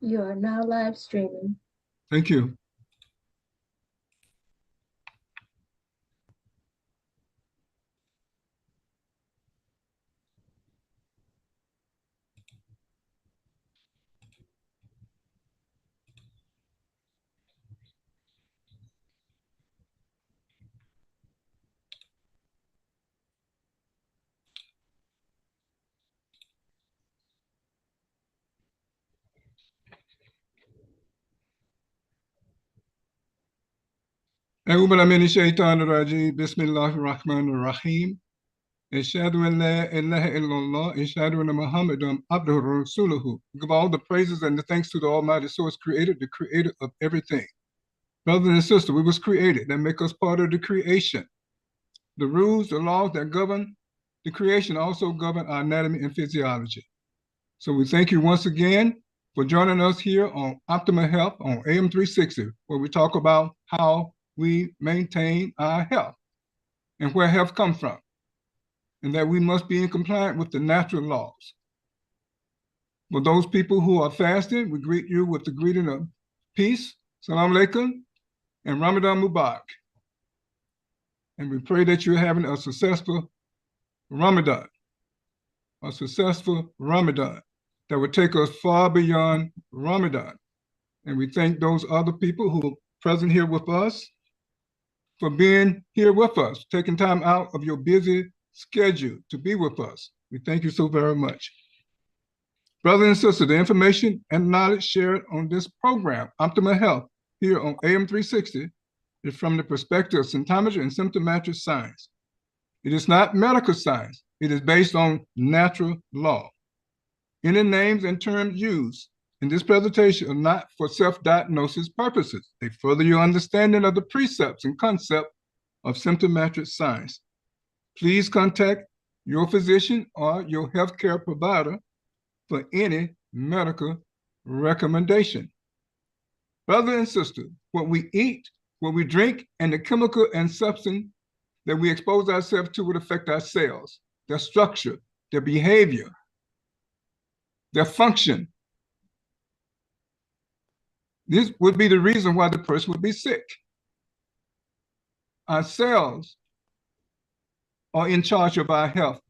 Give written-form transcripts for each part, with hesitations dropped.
You are now live streaming. Thank you. أعوذ بالله من الشيطان الرجيم بسم الله الرحمن الرحيم أشهد أن لا إله إلا الله أشهد أن محمدا عبده ورسوله. Give all the praises and the thanks to the Almighty Source Creator, the Creator of everything. Brothers and sisters, we was created that make us part of the creation. The rules, the laws that govern the creation also govern our anatomy and physiology. So we thank you once again for joining us here on Optimal Health on AM 360, where we talk about how we maintain our health and where health comes from, and that we must be in compliance with the natural laws. For those people who are fasting, we greet you with the greeting of peace, salam alaikum, and Ramadan Mubarak. And we pray that you're having a successful Ramadan, that will take us far beyond Ramadan. And we thank those other people who are present here with us for being here with us, taking time out of your busy schedule to be with us. We thank you so very much. Brothers and sisters, the information and knowledge shared on this program, Optimal Health, here on AM 360, is from the perspective of symptometry and symptomatic science. It is not medical science. It is based on natural law. Any names and terms used in this presentation are not for self-diagnosis purposes. They further your understanding of the precepts and concept of symptomatic science. Please contact your physician or your healthcare provider for any medical recommendation. Brothers and sisters, what we eat, what we drink, and the chemical and substance that we expose ourselves to would affect our cells, their structure, their behavior, their function. This would be the reason why the person would be sick. Our cells are in charge of our health,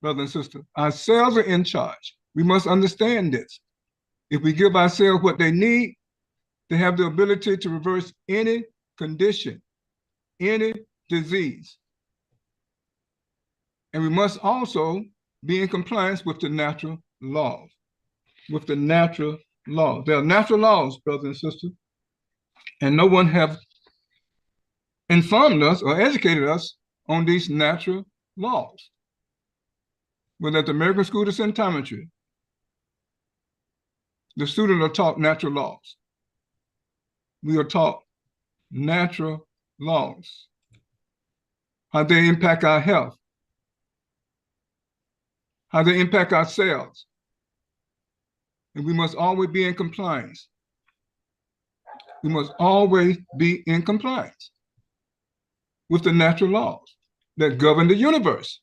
brothers and sisters. Our cells are in charge. We must understand this. If we give our cells what they need, they have the ability to reverse any condition, any disease. And we must also be in compliance with the natural laws, There are natural laws, brothers and sisters, and no one have informed us or educated us on these natural laws. Whether at the American School of Symptometry, the students are taught natural laws. We are taught natural laws, how they impact our health, how they impact our cells. And we must always be in compliance. We must always be in compliance with the natural laws that govern the universe.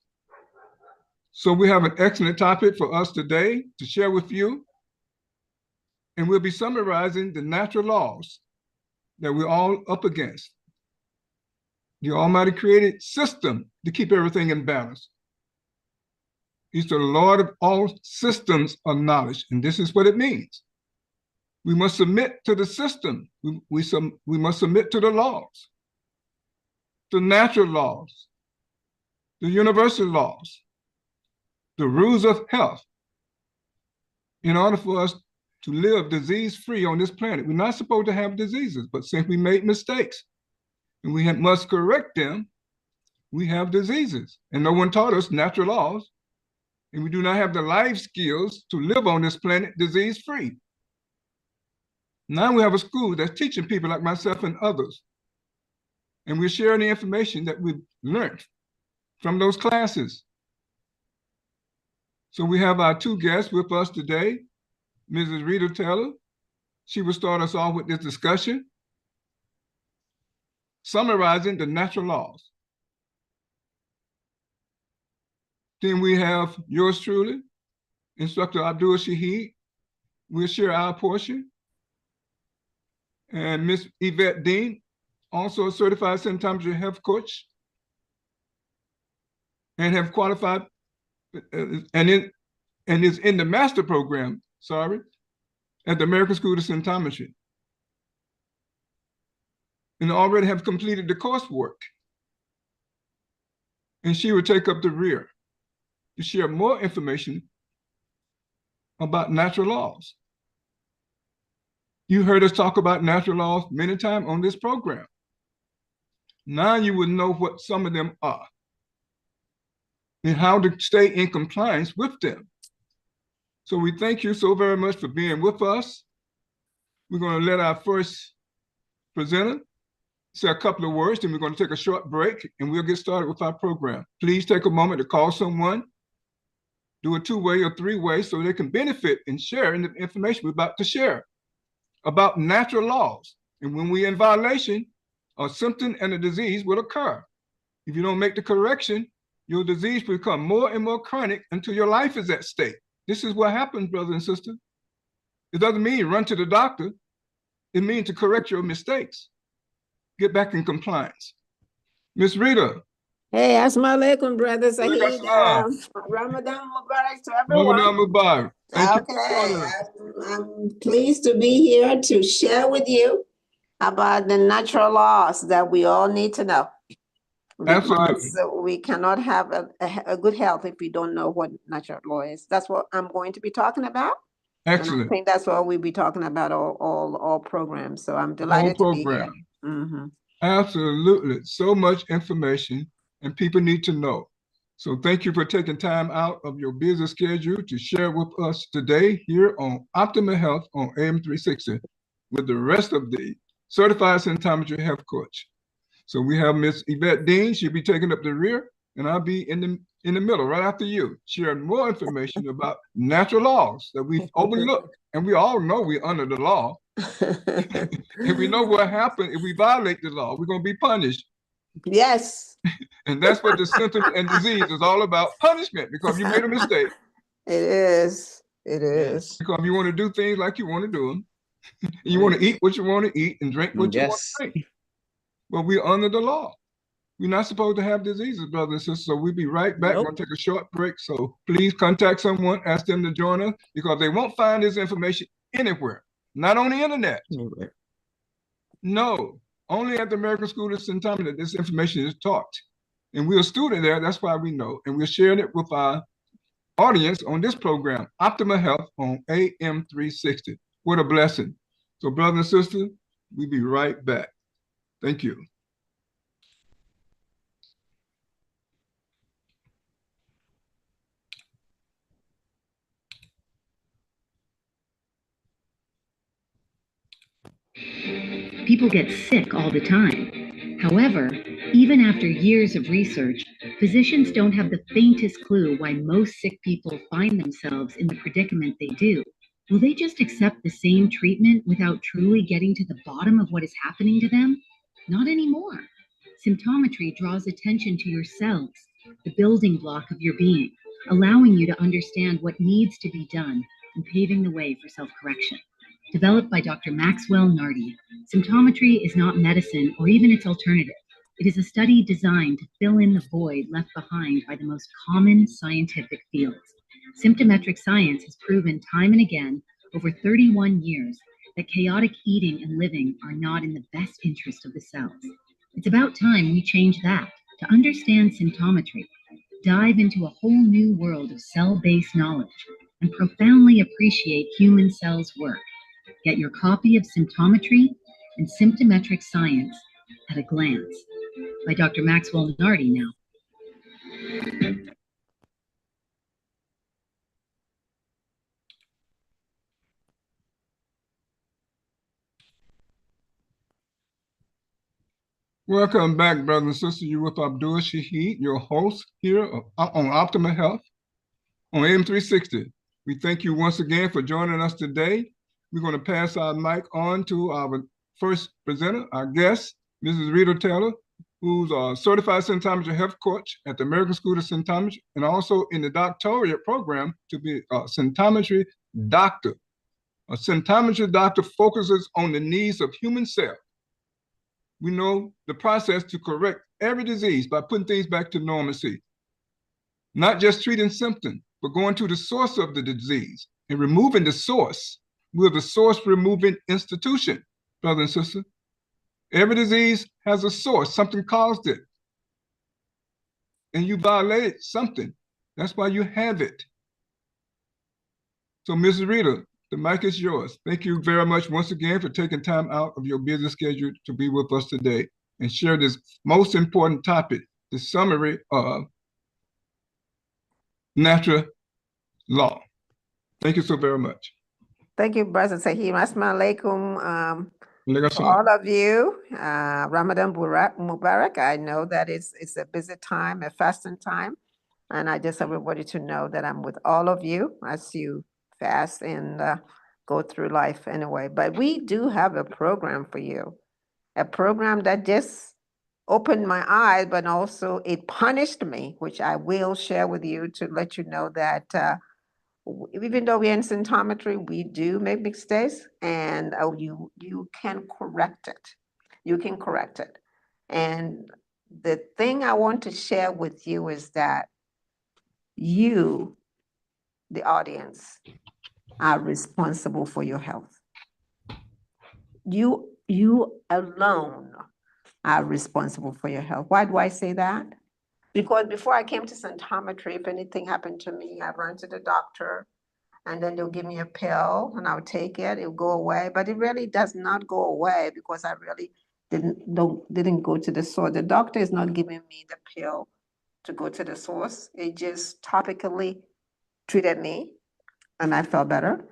So we have an excellent topic for us today to share with you. And we'll be summarizing the natural laws that we're all up against. The Almighty created system to keep everything in balance. He's the Lord of all systems of knowledge, and this is what it means. We must submit to the system. We must submit to the laws, the natural laws, the universal laws, the rules of health, in order for us to live disease-free on this planet. We're not supposed to have diseases, but since we made mistakes and we must correct them, we have diseases. And no one taught us natural laws, and we do not have the life skills to live on this planet disease-free. Now we have a school that's teaching people like myself and others, and we're sharing the information that we've learned from those classes. So we have our two guests with us today, Mrs. Rita Taylor. She will start us off with this discussion, summarizing the natural laws. Then we have yours truly, Instructor Abdul Shaheed, We'll share our portion. And Miss Yvette Dean, also a certified symptometry health coach, and have qualified and is in the master program, at the American School of Symptometry, and already have completed the coursework. And she will take up the rear to share more information about natural laws. You heard us talk about natural laws many times on this program. Now you will know what some of them are and how to stay in compliance with them. So we thank you so very much for being with us. We're going to let our first presenter say a couple of words, then we're going to take a short break and we'll get started with our program. Please take a moment to call someone, do a 2-way or 3-way so they can benefit and share in the information we're about to share about natural laws. And when we're in violation, a symptom and a disease will occur. If you don't make the correction, your disease will become more and more chronic until your life is at stake. This is what happens, brothers and sisters. It doesn't mean run to the doctor. It means to correct your mistakes. Get back in compliance. Miss Rita. Hey, assalamu alaikum, brother Shaheed. Ramadan Mubarak to everyone. Ramadan Mubarak. Thank you for joining us. I'm pleased to be here to share with you about the natural laws that we all need to know. Absolutely. We cannot have a good health if we don't know what natural law is. That's what I'm going to be talking about. Excellent. And I think that's what we'll be talking about all programs. So I'm delighted to be here. Mm-hmm. Absolutely. So much information and people need to know. So thank you for taking time out of your busy schedule to share with us today here on Optimal Health on AM 360 with the rest of the Certified Symptometry Health Coach. So we have Miss Yvette Dean. She'll be taking up the rear, and I'll be in the middle right after you, sharing more information about natural laws that we've overlooked. And we all know we're under the law. And we know what happens if we violate the law. We're going to be punished. Yes. And that's what the symptom and disease is all about, punishment, because you made a mistake. It is. It is. Because you want to do things like you want to do them. You want to eat what you want to eat and drink what you want to drink. But we're under the law. We're not supposed to have diseases, brothers and sisters. So we'll be right back. We're going to take a short break. So please contact someone, ask them to join us, because they won't find this information anywhere. Not on the internet. Anywhere. No, only at the American School of Symptometry that this information is taught. And we're a student there, that's why we know. And we're sharing it with our audience on this program, Optimal Health on AM 360. What a blessing. So brothers and sisters, we'll be right back. Thank you. People get sick all the time. However, even after years of research, physicians don't have the faintest clue why most sick people find themselves in the predicament they do. Will they just accept the same treatment without truly getting to the bottom of what is happening to them? Not anymore. Symptometry draws attention to your cells, the building block of your being, allowing you to understand what needs to be done and paving the way for self-correction. Developed by Dr. Maxwell Nardi, symptometry is not medicine or even its alternative. It is a study designed to fill in the void left behind by the most common scientific fields. Symptometric science has proven time and again over 31 years that chaotic eating and living are not in the best interest of the cells. It's about time we change that to understand symptometry, dive into a whole new world of cell-based knowledge, and profoundly appreciate human cells' work. Get your copy of Symptometry and Symptometric Science at a Glance by Dr. Maxwell Nardi now. Welcome back, brothers and sisters. You're with Abdul Shaheed, your host here on Optimal Health on AM 360. We thank you once again for joining us today. We're going to pass our mic on to our first presenter, our guest, Mrs. Rita Taylor, who's a certified symptometry health coach at the American School of Symptometry and also in the doctoral program to be a symptometry doctor. A symptometry doctor focuses on the needs of human cells. We know the process to correct every disease by putting things back to normalcy. Not just treating symptoms, but going to the source of the disease and removing the source. We're the source removing institution, brother and sister. Every disease has a source, something caused it. And you violated something. That's why you have it. So, Mrs. Rita, the mic is yours. Thank you very much once again for taking time out of your busy schedule to be with us today and share this most important topic, the summary of natural law. Thank you so very much. Thank you, Brother Sahim. Assalamu alaikum. Alaikum To salam. all of you, Ramadan Mubarak. I know that it's a busy time, a fasting time, and I just want everybody to know that I'm with all of you as you fast and go through life anyway. But we do have a program for you, a program that just opened my eyes, but also it punished me, which I will share with you to let you know that even though we're in symptometry, we do make mistakes, and you can correct it. You can correct it. And the thing I want to share with you is that you, the audience, are responsible for your health. You alone are responsible for your health. Why do I say that? Because before I came to symptometry, if anything happened to me, I run to the doctor, and then they'll give me a pill and I'll take it, it'll go away. But it really does not go away because I really didn't go to the source. The doctor is not giving me the pill to go to the source. It just topically treated me and I felt better.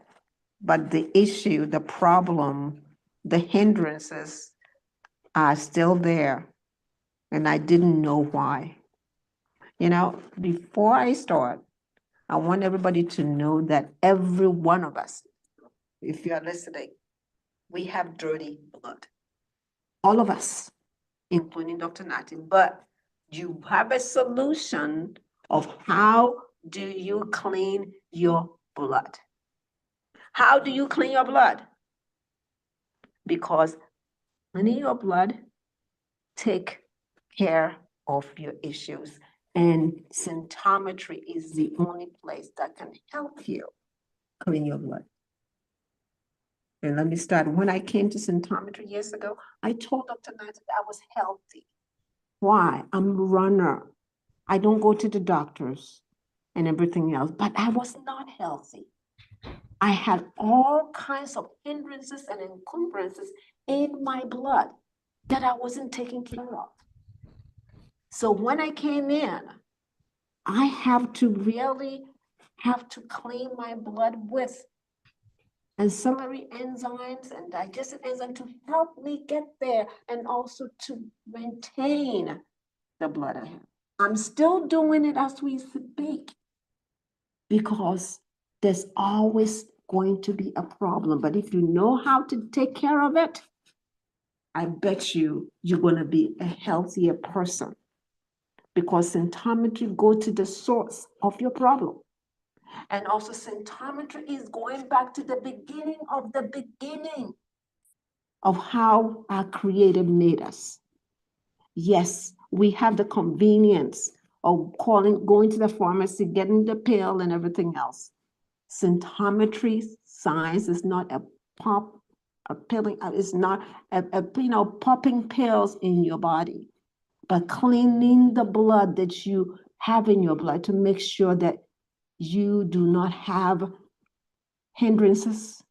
But the issue, the problem, the hindrances are still there. And I didn't know why. You know, before I start, I want everybody to know that every one of us, if you're listening, we have dirty blood. All of us, including Dr. Nati, but you have a solution of how do you clean your blood? How do you clean your blood? Because cleaning your blood take care of your issues. And symptometry is the only place that can help you clean your blood. And let me start. When I came to symptometry years ago, I told Dr. Knight that I was healthy. Why? I'm a runner. I don't go to the doctors and everything else, but I was not healthy. I had all kinds of hindrances and encumbrances in my blood that I wasn't taking care of. So when I came in, I have to really clean my blood with ancillary enzymes and digestive enzymes to help me get there and also to maintain the blood I have. I'm still doing it as we speak because there's always going to be a problem. But if you know how to take care of it, I bet you're going to be a healthier person because symptometry go to the source of your problem. And also symptometry is going back to the beginning of how our Creator made us. Yes, we have the convenience of going to the pharmacy, getting the pill and everything else. Symptometry science is not it's not popping pills in your body, but cleaning the blood that you have in your blood to make sure that you do not have hindrances,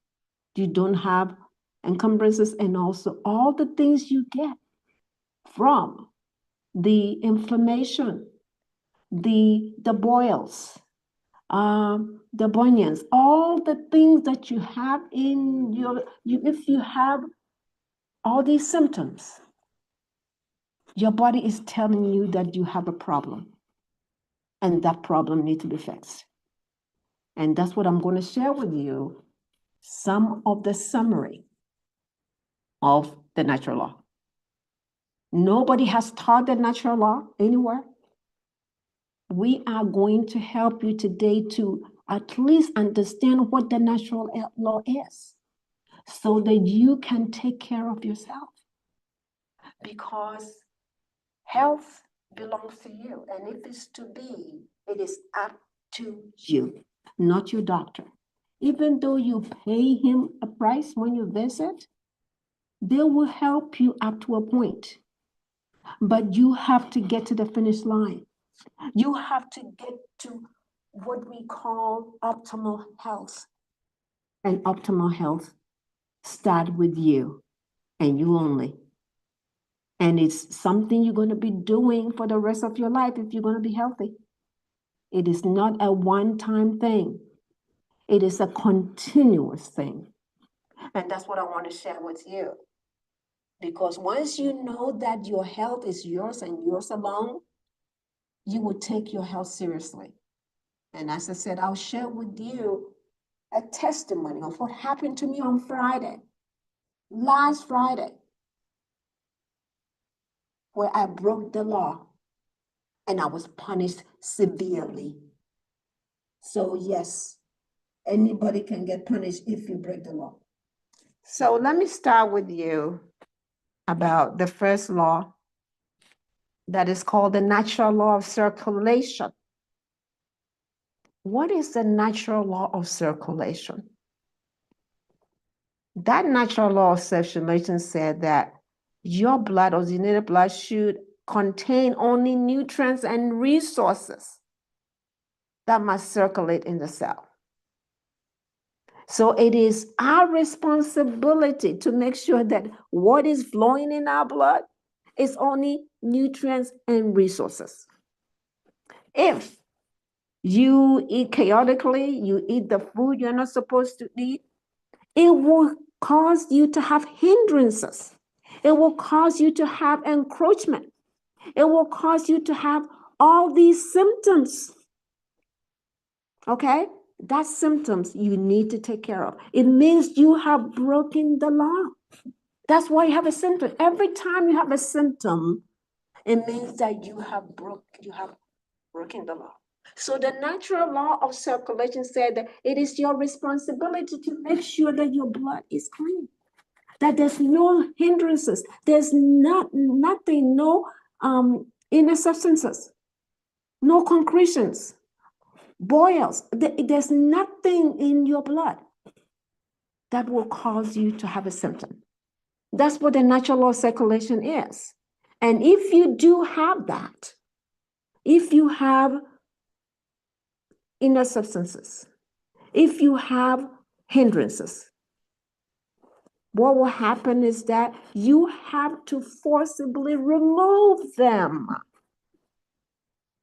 you don't have encumbrances, and also all the things you get from the inflammation, the boils, the bunions, all the things that you have in if you have all these symptoms, your body is telling you that you have a problem and that problem needs to be fixed. And that's what I'm going to share with you, some of the summary of the natural law. Nobody has taught the natural law anywhere. We are going to help you today to at least understand what the natural law is so that you can take care of yourself. Because health belongs to you. And if it's to be, it is up to you, not your doctor. Even though you pay him a price when you visit, they will help you up to a point. But you have to get to the finish line. You have to get to what we call optimal health. And optimal health starts with you and you only. And it's something you're going to be doing for the rest of your life if you're going to be healthy. It is not a one-time thing. It is a continuous thing. And that's what I want to share with you. Because once you know that your health is yours and yours alone, you will take your health seriously. And as I said, I'll share with you a testimony of what happened to me on Friday, last Friday, where I broke the law and I was punished severely. So yes, anybody can get punished if you break the law. So let me start with you about the first law that is called the natural law of circulation. What is the natural law of circulation? That natural law of circulation said that your blood, oxygenated blood, should contain only nutrients and resources that must circulate in the cell. So it is our responsibility to make sure that what is flowing in our blood is only nutrients and resources. If you eat chaotically, you eat the food you're not supposed to eat, it will cause you to have hindrances. It will cause you to have encroachment. It will cause you to have all these symptoms. Okay? That's symptoms you need to take care of. It means you have broken the law. That's why you have a symptom. Every time you have a symptom, it means that you have broken the law. So the natural law of circulation said that it is your responsibility to make sure that your blood is clean, that there's no hindrances, there's nothing, no inner substances, no concretions, boils. There's nothing in your blood that will cause you to have a symptom. That's what the natural law of circulation is. And if you do have that, if you have inner substances, if you have hindrances, what will happen is that you have to forcibly remove them.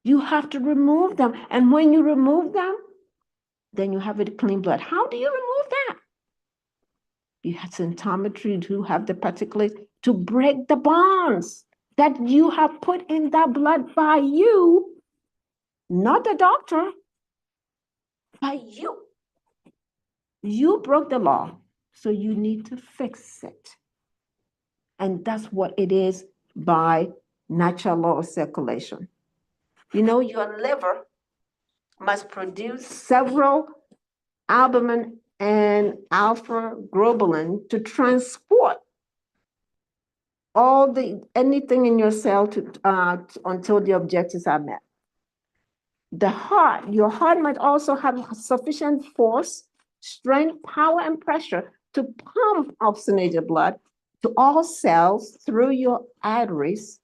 You have to remove them. And when you remove them, then you have a clean blood. How do you remove that? You have symptometry to have the particulate to break the bonds that you have put in that blood by you, not the doctor, by you. You broke the law, so you need to fix it. And that's what it is by natural law of circulation. You know, your liver must produce several albumin and alpha globulin to transport anything in your cell until the objectives are met. Your heart might also have sufficient force, strength, power, and pressure to pump oxygenated blood to all cells through your arteries,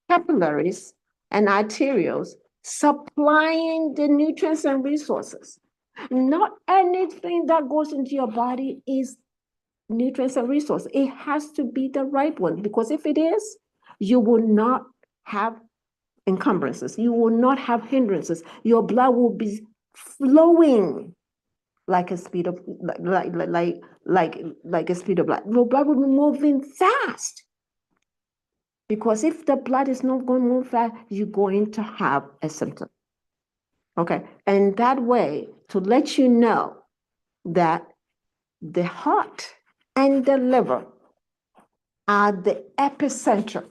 capillaries, and arterioles, supplying the nutrients and resources. Not anything that goes into your body is nutrients and resources. It has to be the right one, because if it is, you will not have encumbrances. You will not have hindrances. Your blood will be flowing like a speed of like a speed of blood. Your blood will be moving fast. Because if the blood is not going to move fast, you're going to have a symptom. Okay, and that way, to let you know that the heart and the liver are the epicenter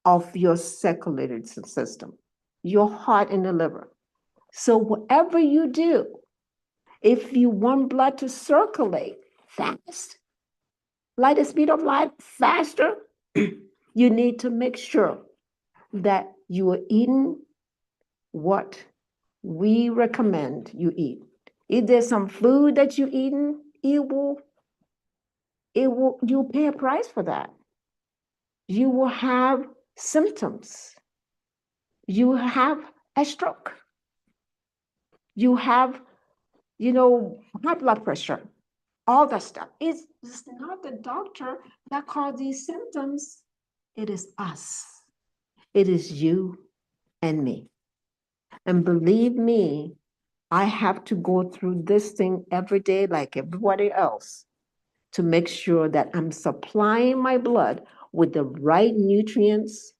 of your circulatory system, your heart and the liver. So whatever you do If you want blood to circulate fast, like the speed of light faster, you need to make sure that you are eating what we recommend you eat. If there's some food that you're eating, you'll pay a price for that. You will have symptoms. You have a stroke. You have, high blood pressure, all that stuff. It's not the doctor that caused these symptoms. It is us. It is you and me. And believe me, I have to go through this thing every day like everybody else to make sure that I'm supplying my blood with the right nutrients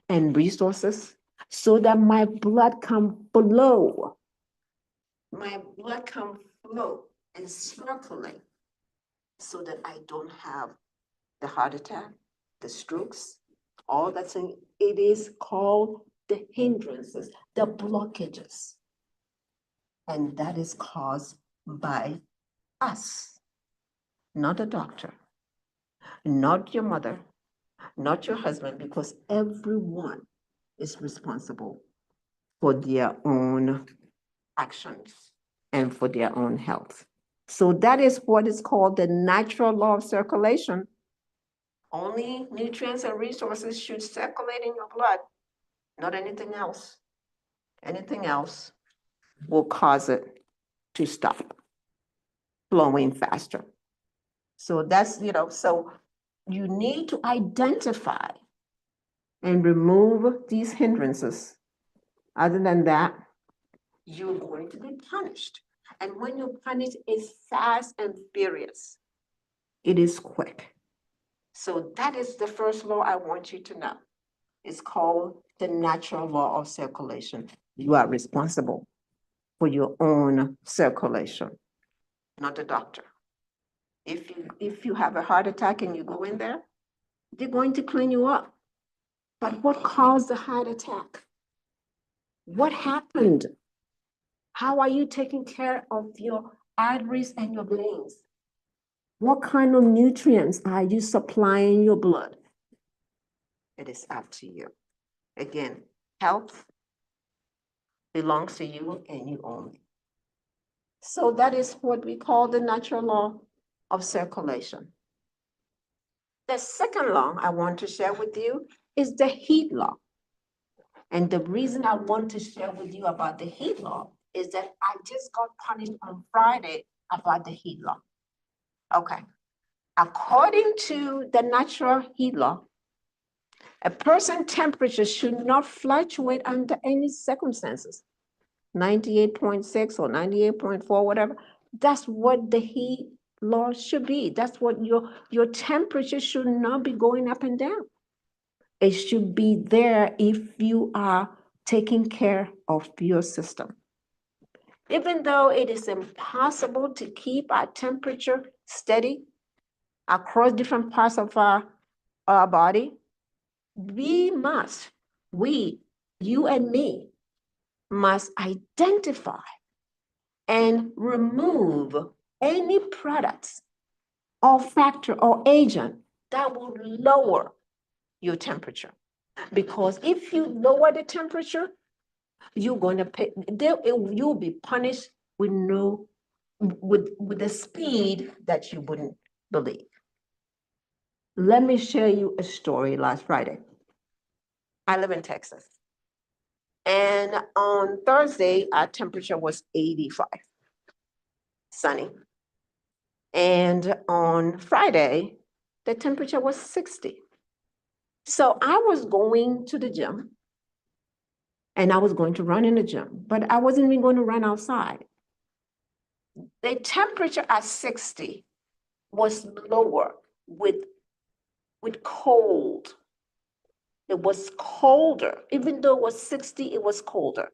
and resources so that my blood can flow. My blood can flow and circulate so that I don't have the heart attack, the strokes, all that thing. It is called the hindrances, the blockages. And that is caused by us, not a doctor, not your mother, not your husband, because everyone is responsible for their own actions and for their own health. So that is what is called the natural law of circulation. Only nutrients and resources should circulate in your blood, not anything else. Anything else will cause it to stop flowing faster. So that's, so you need to identify and remove these hindrances. Other than that, you're going to be punished. And when you're punished, it's fast and furious. It is quick. So that is the first law I want you to know. It's called the natural law of circulation. You are responsible for your own circulation, not the doctor. If you have a heart attack and you go in there, they're going to clean you up. But what caused the heart attack? What happened? How are you taking care of your arteries and your veins? What kind of nutrients are you supplying your blood? It is up to you. Again, health belongs to you and you only. So that is what we call the natural law of circulation. The second law I want to share with you is the heat law. And the reason I want to share with you about the heat law is that I just got punished on Friday about the heat law. Okay. According to the natural heat law, a person's temperature should not fluctuate under any circumstances. 98.6 or 98.4, whatever. That's what the heat law should be. That's what your temperature should not be going up and down. It should be there if you are taking care of your system. Even though it is impossible to keep our temperature steady across different parts of our body, you and me, must identify and remove any products or factor or agent that will lower your temperature. Because if you lower the temperature, you're going to pay, you'll be punished with the speed that you wouldn't believe. Let me share you a story last Friday. I live in Texas. And on Thursday, our temperature was 85, sunny. And on Friday, the temperature was 60. So I was going to the gym and I was going to run in the gym, but I wasn't even going to run outside. The temperature at 60 was lower with cold. It was colder. Even though it was 60, it was colder.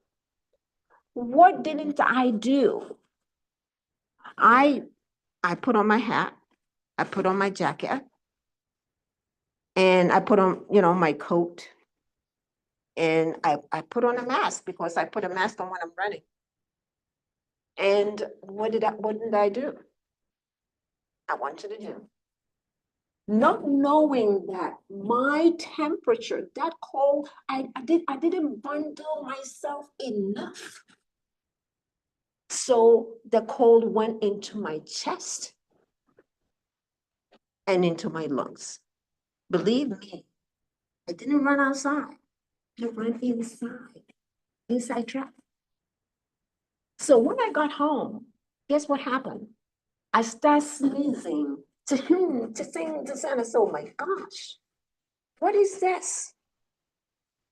What didn't I do? I put on my hat, I put on my jacket, and I put on, my coat, and I put on a mask because I put a mask on when I'm running. And what did I do? I want you to do. Not knowing that my temperature, that cold, I didn't bundle myself enough. So the cold went into my chest and into my lungs. Believe me, I didn't run outside. I ran inside traffic. So when I got home, guess what happened? I started sneezing, to sing, to sing. I said, oh my gosh, what is this?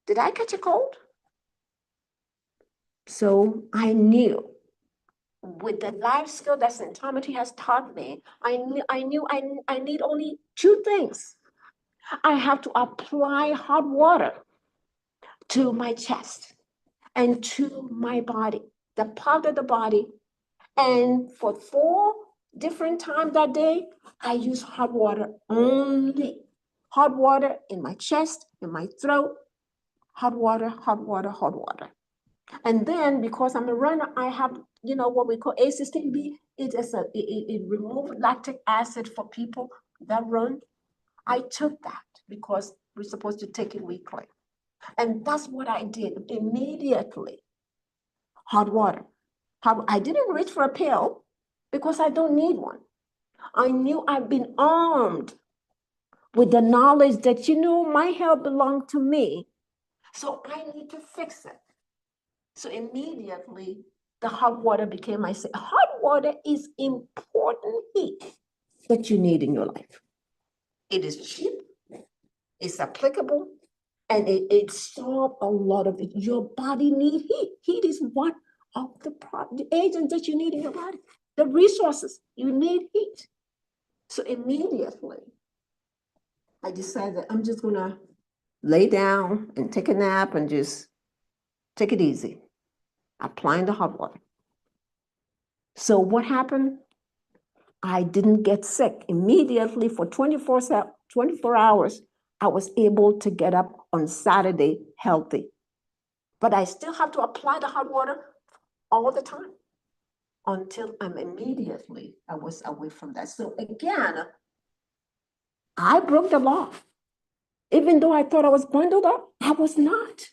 Did I catch a cold? So I knew with the life skill that Centometry has taught me, I knew I need only two things. I have to apply hot water to my chest and to my body, the part of the body. And for 4 different times that day, I use hot water only. Hot water in my chest, in my throat, hot water, hot water, hot water. And then because I'm a runner, I have, what we call A16B. It removes lactic acid for people that run. I took that because we're supposed to take it weekly. And that's what I did immediately. Hot water. I didn't reach for a pill because I don't need one. I knew I've been armed with the knowledge that, my health belonged to me. So I need to fix it. So immediately, the hot water became my say. Hot water is important heat that you need in your life. It is cheap, it's applicable, and it solves a lot of it. Your body needs heat. Heat is one of the agents that you need in your body. The resources, you need heat. So immediately, I decided I'm just gonna lay down and take a nap and just take it easy, applying the hot water. So what happened? I didn't get sick. Immediately for 24 hours, I was able to get up on Saturday healthy. But I still have to apply the hot water all the time until I was away from that. So again, I broke the law. Even though I thought I was bundled up, I was not.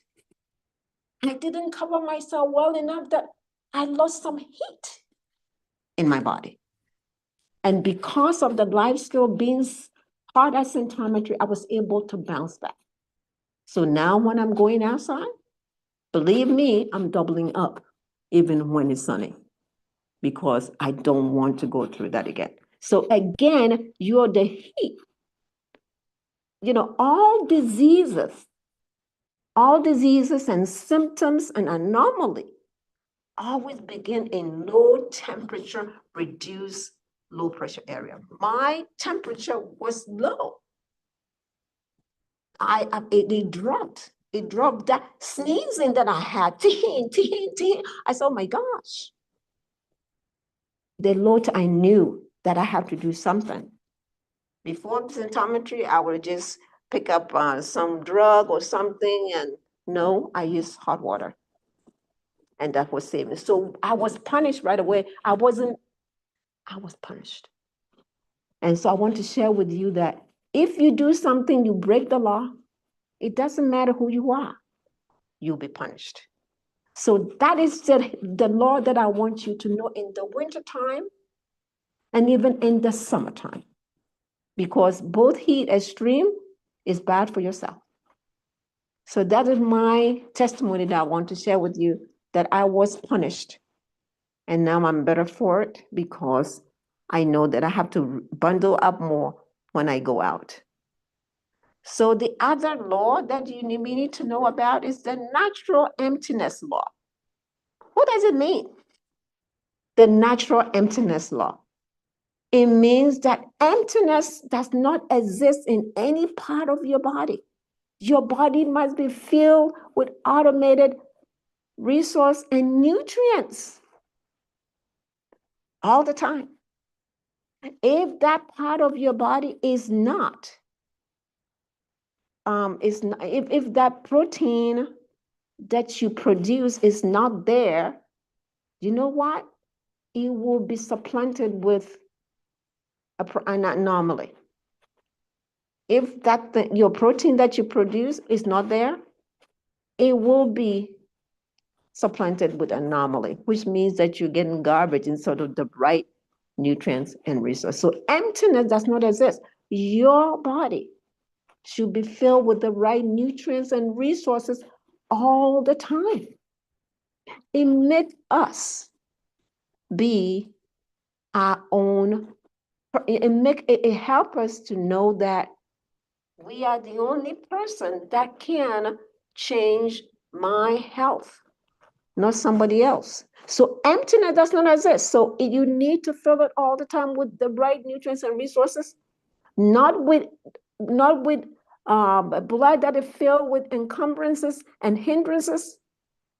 I didn't cover myself well enough that I lost some heat in my body. And because of the life skill being hard as symptometry, I was able to bounce back. So now when I'm going outside, believe me, I'm doubling up even when it's sunny because I don't want to go through that again. So again, you're the heat. All diseases and symptoms and anomaly always begin in low temperature, reduced low pressure area. My temperature was low. It dropped. It dropped. That sneezing that I had, I said, oh my gosh. The Lord, I knew that I have to do something. Before symptometry, I would just pick up some drug or something, and no, I used hot water. And that was saved me. So I was punished right away. I was punished. And so I want to share with you that if you do something, you break the law, it doesn't matter who you are, you'll be punished. So that is the law that I want you to know in the wintertime and even in the summertime, because both heat extreme is bad for yourself. So that is my testimony that I want to share with you, that I was punished. And now I'm better for it because I know that I have to bundle up more when I go out. So the other law that we need to know about is the natural emptiness law. What does it mean? The natural emptiness law. It means that emptiness does not exist in any part of your body. Your body must be filled with automated resource and nutrients all the time. If that part of your body is not, if that protein that you produce is not there, you know what? it will be supplanted with an anomaly. If your protein that you produce is not there, it will be supplanted with anomaly, which means that you're getting garbage instead of the right nutrients and resources. So emptiness does not exist. Your body should be filled with the right nutrients and resources all the time. It makes us be our own. It helps us to know that we are the only person that can change my health, not somebody else. So emptiness does not exist. So you need to fill it all the time with the right nutrients and resources, not with blood that is filled with encumbrances and hindrances,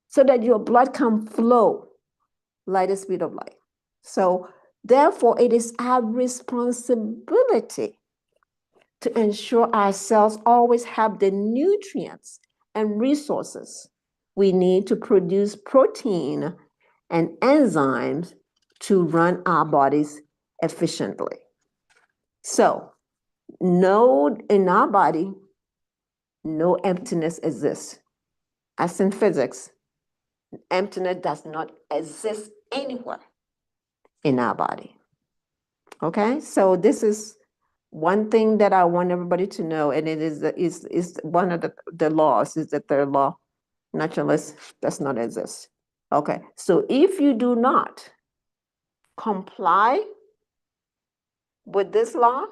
so that your blood can flow like the speed of light. So therefore, it is our responsibility to ensure our cells always have the nutrients and resources we need to produce protein and enzymes to run our bodies efficiently. So, in our body, no emptiness exists. As in physics, emptiness does not exist anywhere in our body. Okay, so this is one thing that I want everybody to know, and it is one of the laws, is the third law. Naturalist does not exist. Okay, so if you do not comply with this law,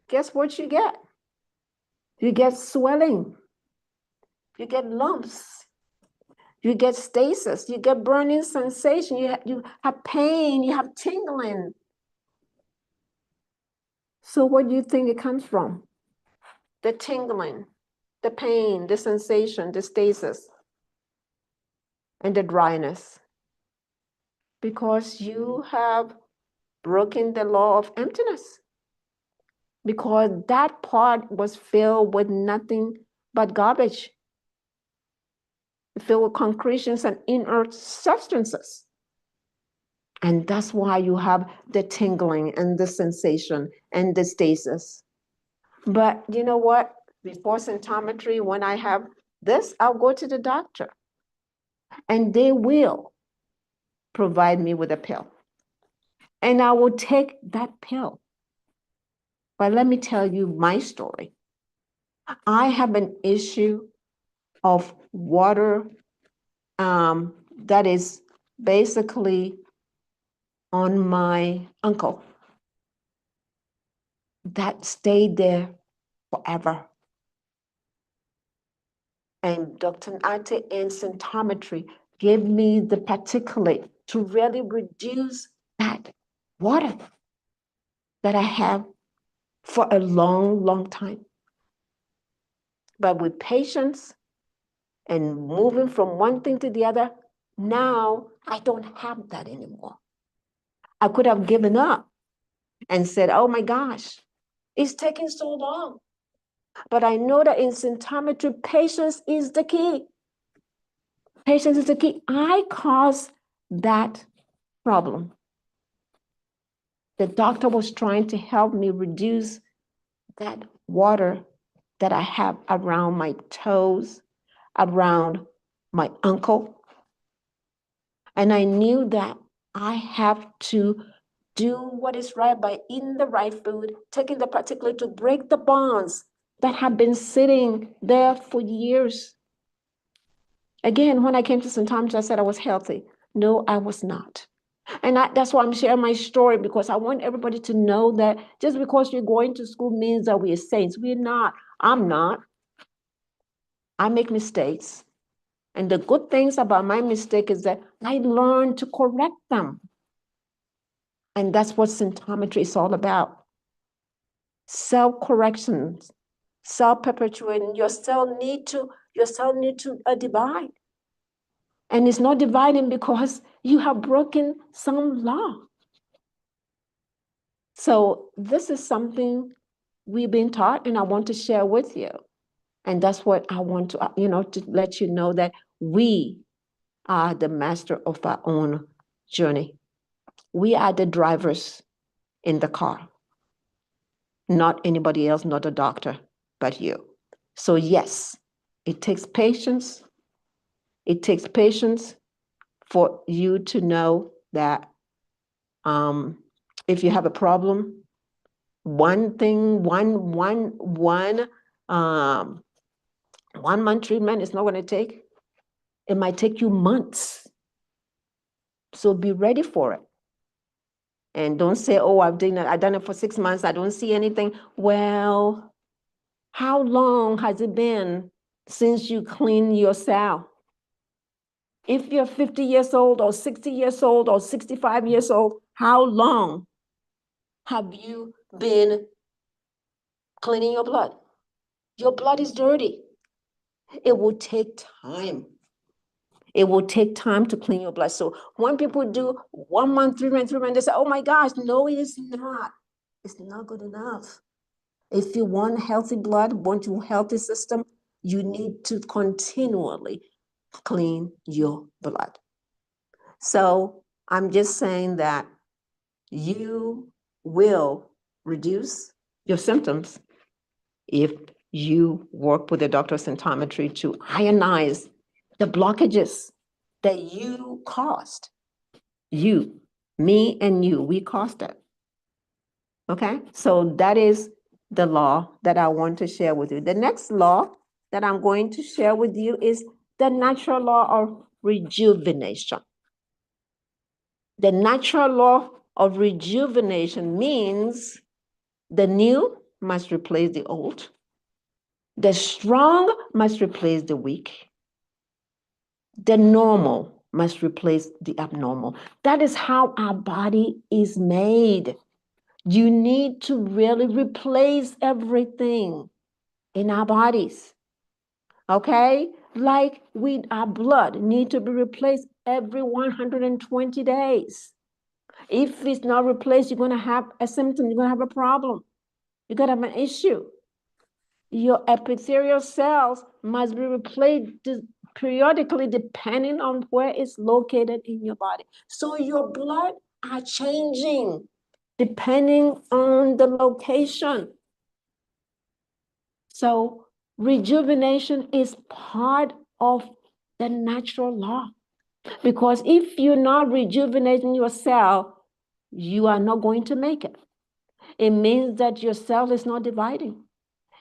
guess what you get? You get swelling, you get lumps, you get stasis, you get burning sensation, you have pain, you have tingling. So what do you think it comes from? The tingling, the pain, the sensation, the stasis, and the dryness. Because you have broken the law of emptiness. Because that part was filled with nothing but garbage, filled with concretions and inert substances. And that's why you have the tingling and the sensation and the stasis. But you know what? Before symptometry, when I have this, I'll go to the doctor and they will provide me with a pill. And I will take that pill. But let me tell you my story. I have an issue of water that is basically on my ankle that stayed there forever. And Dr. Ate in symptometry gave me the particulate to really reduce that water that I have for a long, long time. But with patience and moving from one thing to the other, now I don't have that anymore. I could have given up and said, oh my gosh, it's taking so long. But I know that in symptometry, patience is the key. Patience is the key. I caused that problem. The doctor was trying to help me reduce that water that I have around my toes, around my ankle. And I knew that I have to do what is right by eating the right food, taking the particulate to break the bonds that have been sitting there for years. Again, when I came to St. Thomas, I said I was healthy. No, I was not. And that's why I'm sharing my story, because I want everybody to know that just because you're going to school means that we're saints. We're not. I'm not. I make mistakes. And the good things about my mistake is that I learn to correct them. And that's what symptometry is all about. Self-correction, self-perpetuating. Your cell need to divide. And it's not dividing because you have broken some law. So this is something we've been taught, and I want to share with you. And that's what I want to, to let you know, that we are the master of our own journey. We are the drivers in the car, not anybody else, not a doctor, but you. So yes, it takes patience. It takes patience for you to know that if you have a problem, one thing, um, 1 month treatment is not going to take. It might take you months. So be ready for it. And don't say, oh, I've done it for 6 months. I don't see anything. Well, how long has it been since you cleaned your cell? If you're 50 years old or 60 years old or 65 years old, how long have you been cleaning your blood? Your blood is dirty. It will take time. It will take time to clean your blood. So when people do 1 month, 3 months, 3 months, they say, oh my gosh, no, it is not. It's not good enough. If you want healthy blood, want your healthy system, you need to continually clean your blood. So I'm just saying that you will reduce your symptoms if you work with a doctor's symptometry to ionize the blockages that you caused. You, me and you, we caused it. Okay, so that is the law that I want to share with you. The next law that I'm going to share with you is the natural law of rejuvenation. The natural law of rejuvenation means the new must replace the old. The strong must replace the weak. The normal must replace the abnormal. That is how our body is made. You need to really replace everything in our bodies. Okay? Like our blood need to be replaced every 120 days. If it's not replaced, you're going to have a symptom, you're going to have a problem. You're going to have an issue. Your epithelial cells must be replaced periodically depending on where it's located in your body. So your blood are changing depending on the location. So rejuvenation is part of the natural law. Because if you're not rejuvenating your cell, you are not going to make it. It means that your cell is not dividing.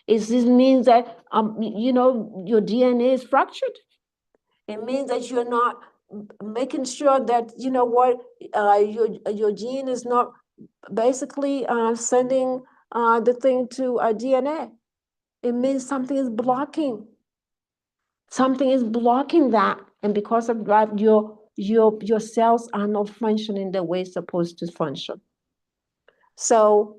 This means that your DNA is fractured. It means that you're not making sure that your gene is not basically sending the thing to DNA. It means something is blocking. Something is blocking that, and because of that, your cells are not functioning the way it's supposed to function. So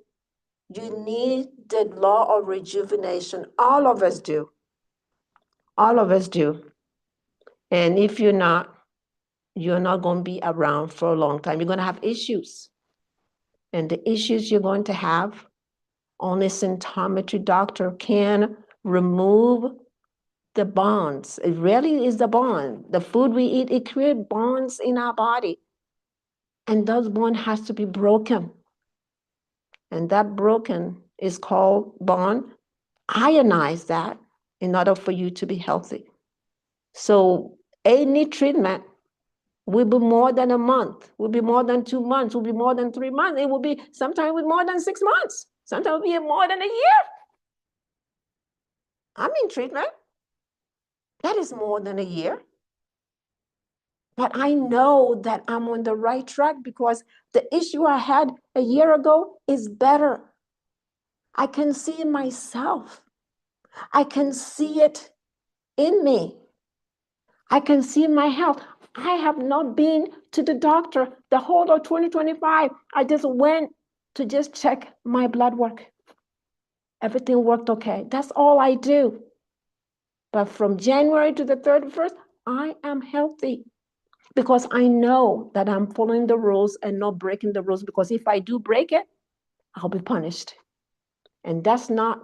you need the law of rejuvenation. All of us do. All of us do. And if you're not going to be around for a long time. You're going to have issues. And the issues you're going to have, only symptometry doctor can remove the bonds. It really is the bond. The food we eat, it creates bonds in our body. And those bonds has to be broken. And that broken is called bond. Ionize that in order for you to be healthy. So any treatment will be more than a month, will be more than 2 months, will be more than 3 months. It will be sometimes with more than 6 months. Sometimes it will be more than a year. I'm in treatment. That is more than a year. But I know that I'm on the right track because the issue I had a year ago is better. I can see it myself. I can see it in me. I can see my health. I have not been to the doctor the whole of 2025. I just went to just check my blood work. Everything worked okay. That's all I do. But from January to the 31st, I am healthy because I know that I'm following the rules and not breaking the rules, because if I do break it, I'll be punished. And that's not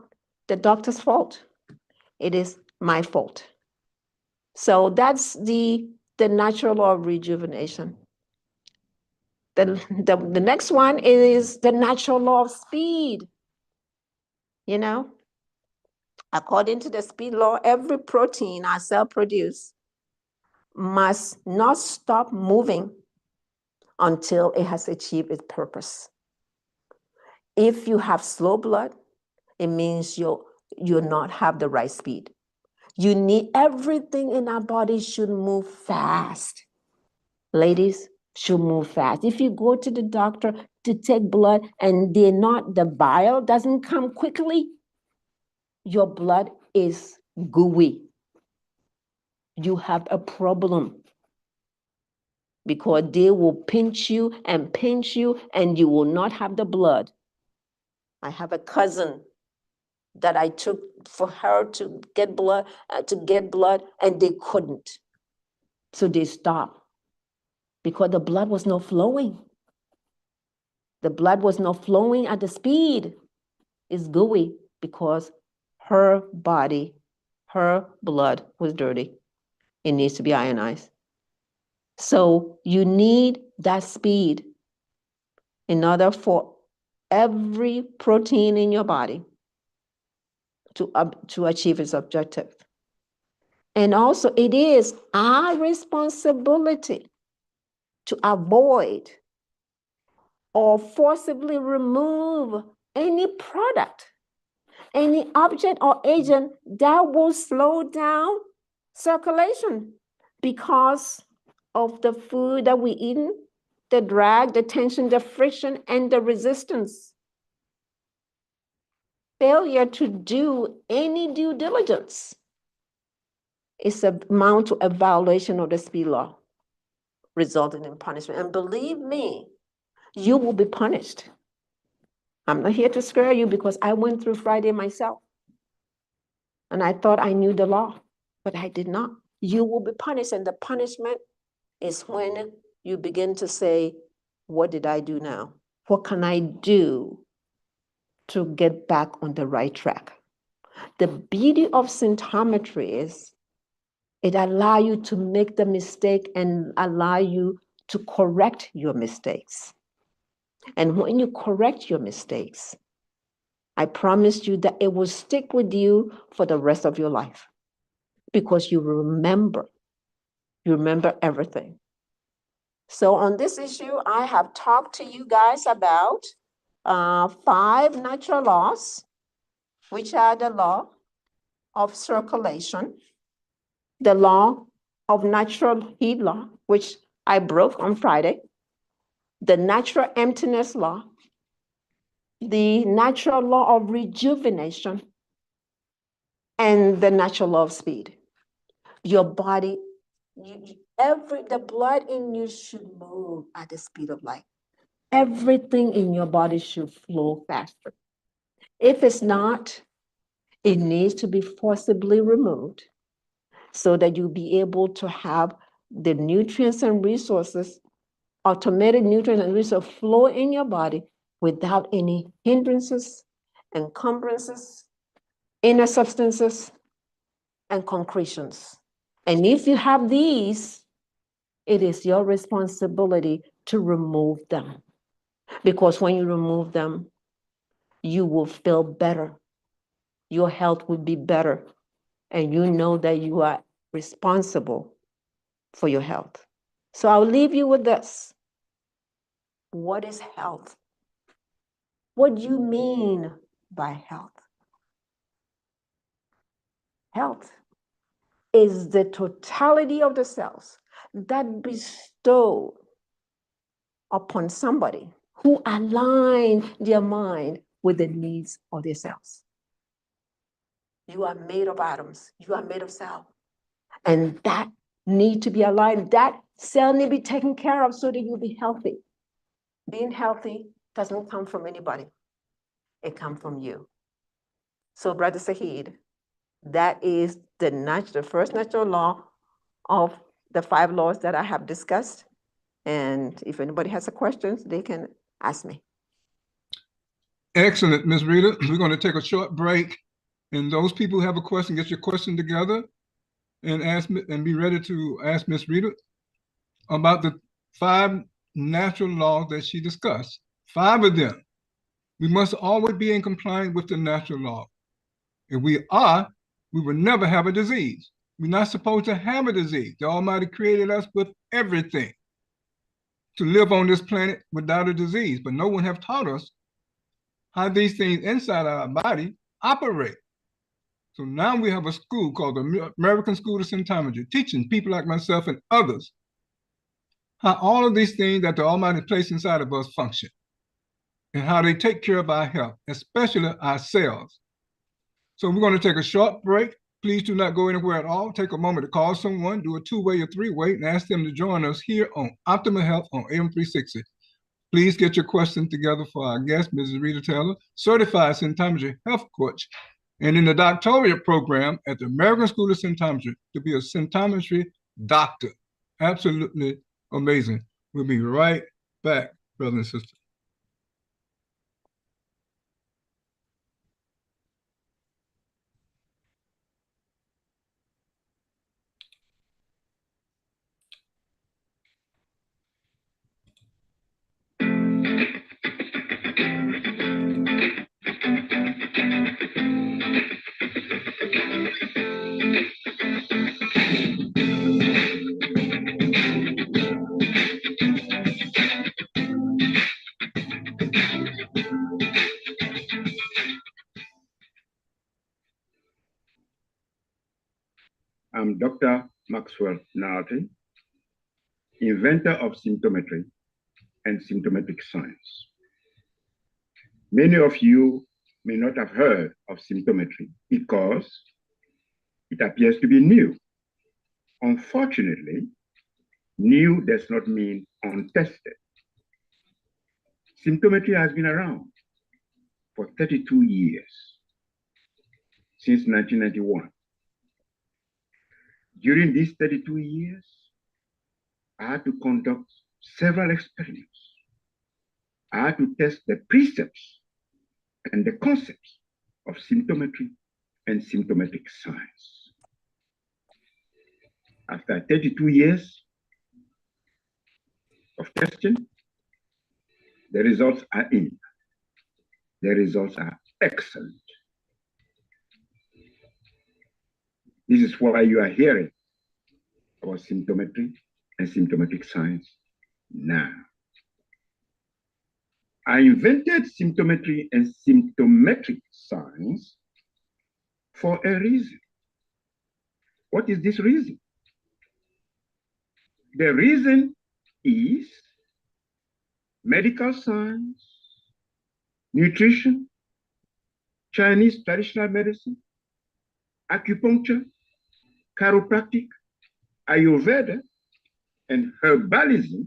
the doctor's fault. It is my fault. So that's the natural law of rejuvenation. The next one is the natural law of speed. You know, according to the speed law, every protein our cell produce must not stop moving until it has achieved its purpose. If you have slow blood, it means you'll not have the right speed. You need everything in our body should move fast. Ladies should move fast. If you go to the doctor to take blood and the vial doesn't come quickly, your blood is gooey. You have a problem because they will pinch you and you will not have the blood. I have a cousin that I took for her to get blood, and they couldn't. So they stopped because the blood was not flowing. The blood was not flowing at the speed. It's gooey because her body, her blood was dirty. It needs to be ionized. So you need that speed in order for every protein in your body to achieve its objective. And also, it is our responsibility to avoid or forcibly remove any product, any object or agent that will slow down circulation because of the food that we eat, the drag, the tension, the friction, and the resistance. Failure to do any due diligence is amount to a violation of the speed law, resulting in punishment. And believe me, you will be punished. I'm not here to scare you because I went through Friday myself. And I thought I knew the law, but I did not. You will be punished, and the punishment is when you begin to say, what did I do now? What can I do to get back on the right track? The beauty of symptometry is it allows you to make the mistake and allow you to correct your mistakes. And when you correct your mistakes, I promise you that it will stick with you for the rest of your life because you remember everything. So on this issue, I have talked to you guys about 5 natural laws, which are the law of circulation, the law of natural heat law, which I broke on Friday, the natural emptiness law, the natural law of rejuvenation, and the natural law of speed. Your body, the blood in you should move at the speed of light. Everything in your body should flow faster. If it's not, it needs to be forcibly removed so that you'll be able to have the nutrients and resources, automated nutrients and resources flow in your body without any hindrances, encumbrances, inner substances, and concretions. And if you have these, it is your responsibility to remove them. Because when you remove them, you will feel better. Your health will be better. And you know that you are responsible for your health. So I'll leave you with this. What is health? What do you mean by health? Health is the totality of the cells that bestow upon somebody who align their mind with the needs of their cells. You are made of atoms. You are made of cells. And that need to be aligned. That cell need to be taken care of so that you'll be healthy. Being healthy doesn't come from anybody. It comes from you. So, Brother Shaheed, that is the first natural law of the 5 laws that I have discussed. And if anybody has a question, they can ask me. Excellent, Ms. Rita. We're going to take a short break. And those people who have a question, get your question together and be ready to ask Ms. Rita about the 5 natural laws that she discussed, 5 of them. We must always be in compliance with the natural law. If we are, we will never have a disease. We're not supposed to have a disease. The Almighty created us with everything to live on this planet without a disease, but no one have taught us how these things inside our body operate. So now we have a school called the American School of Symptometry, teaching people like myself and others how all of these things that the Almighty placed inside of us function and how they take care of our health, especially our cells. So we're going to take a short break. Please do not go anywhere at all. Take a moment to call someone, do a 2-way or 3-way, and ask them to join us here on Optimal Health on AM 360. Please get your questions together for our guest, Mrs. Rita Taylor, certified symptometry health coach, and in the doctoral program at the American School of Symptometry to be a symptometry doctor. Absolutely amazing. We'll be right back, brothers and sisters. I'm Dr. Maxwell Narty, inventor of symptometry and symptomatic science. Many of you may not have heard of symptometry because it appears to be new. Unfortunately, new does not mean untested. Symptometry has been around for 32 years, since 1991. During these 32 years, I had to conduct several experiments. I had to test the precepts and the concepts of symptometry and symptomatic science. After 32 years of testing, the results are in. The results are excellent. This is why you are hearing about symptometry and symptomatic science now. I invented symptometry and symptomatic science for a reason. What is this reason? The reason is medical science, nutrition, Chinese traditional medicine, acupuncture, chiropractic, Ayurveda, and herbalism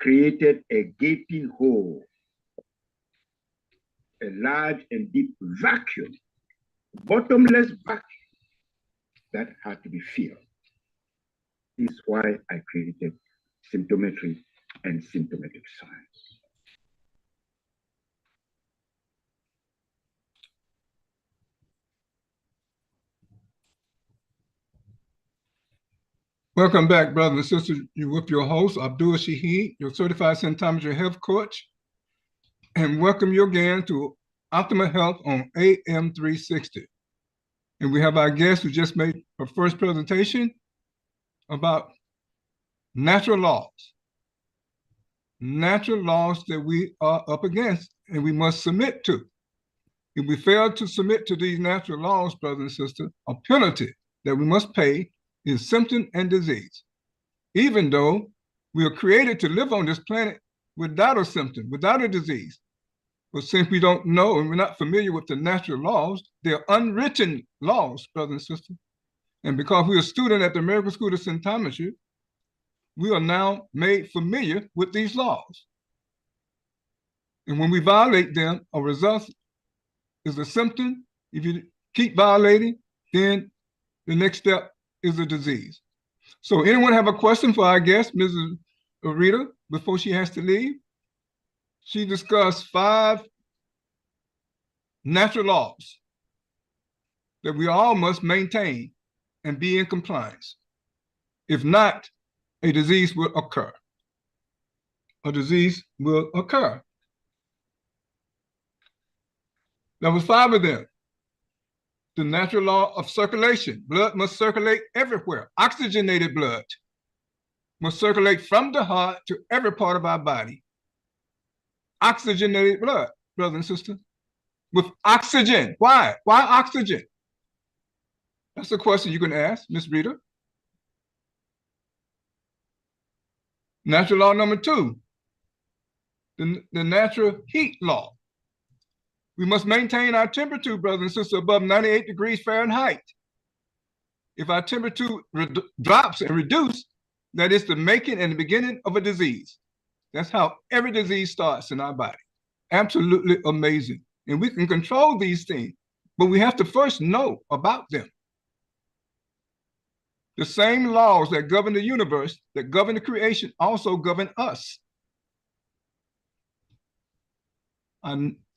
created a gaping hole, a large and deep vacuum, bottomless vacuum that had to be filled. This is why I created symptometry and symptomatic science. Welcome back, brothers and sisters. You're with your host, Abdul Shaheed, your certified symptometry health coach, and welcome you again to Optimal Health on AM 360. And we have our guest who just made her first presentation about natural laws. Natural laws that we are up against and we must submit to. If we fail to submit to these natural laws, brothers and sisters, a penalty that we must pay is symptom and disease. Even though we are created to live on this planet without a symptom, without a disease. But since we don't know and we're not familiar with the natural laws, they're unwritten laws, brothers and sisters. And because we're a student at the American School of Symptometry, we are now made familiar with these laws. And when we violate them, a result is a symptom. If you keep violating, then the next step is a disease. So anyone have a question for our guest, Mrs. Rita, before she has to leave? She discussed 5 natural laws that we all must maintain and be in compliance. If not, a disease will occur. A disease will occur. There was 5 of them. The natural law of circulation. Blood must circulate everywhere. Oxygenated blood must circulate from the heart to every part of our body. Oxygenated blood, brothers and sisters, with oxygen. Why? Why oxygen? That's a question you can ask, Miss Rita. Natural law number 2, the natural heat law. We must maintain our temperature, brothers and sisters, above 98 degrees Fahrenheit. If our temperature drops and reduces, that is the making and the beginning of a disease. That's how every disease starts in our body. Absolutely amazing. And we can control these things, but we have to first know about them. The same laws that govern the universe, that govern the creation, also govern us.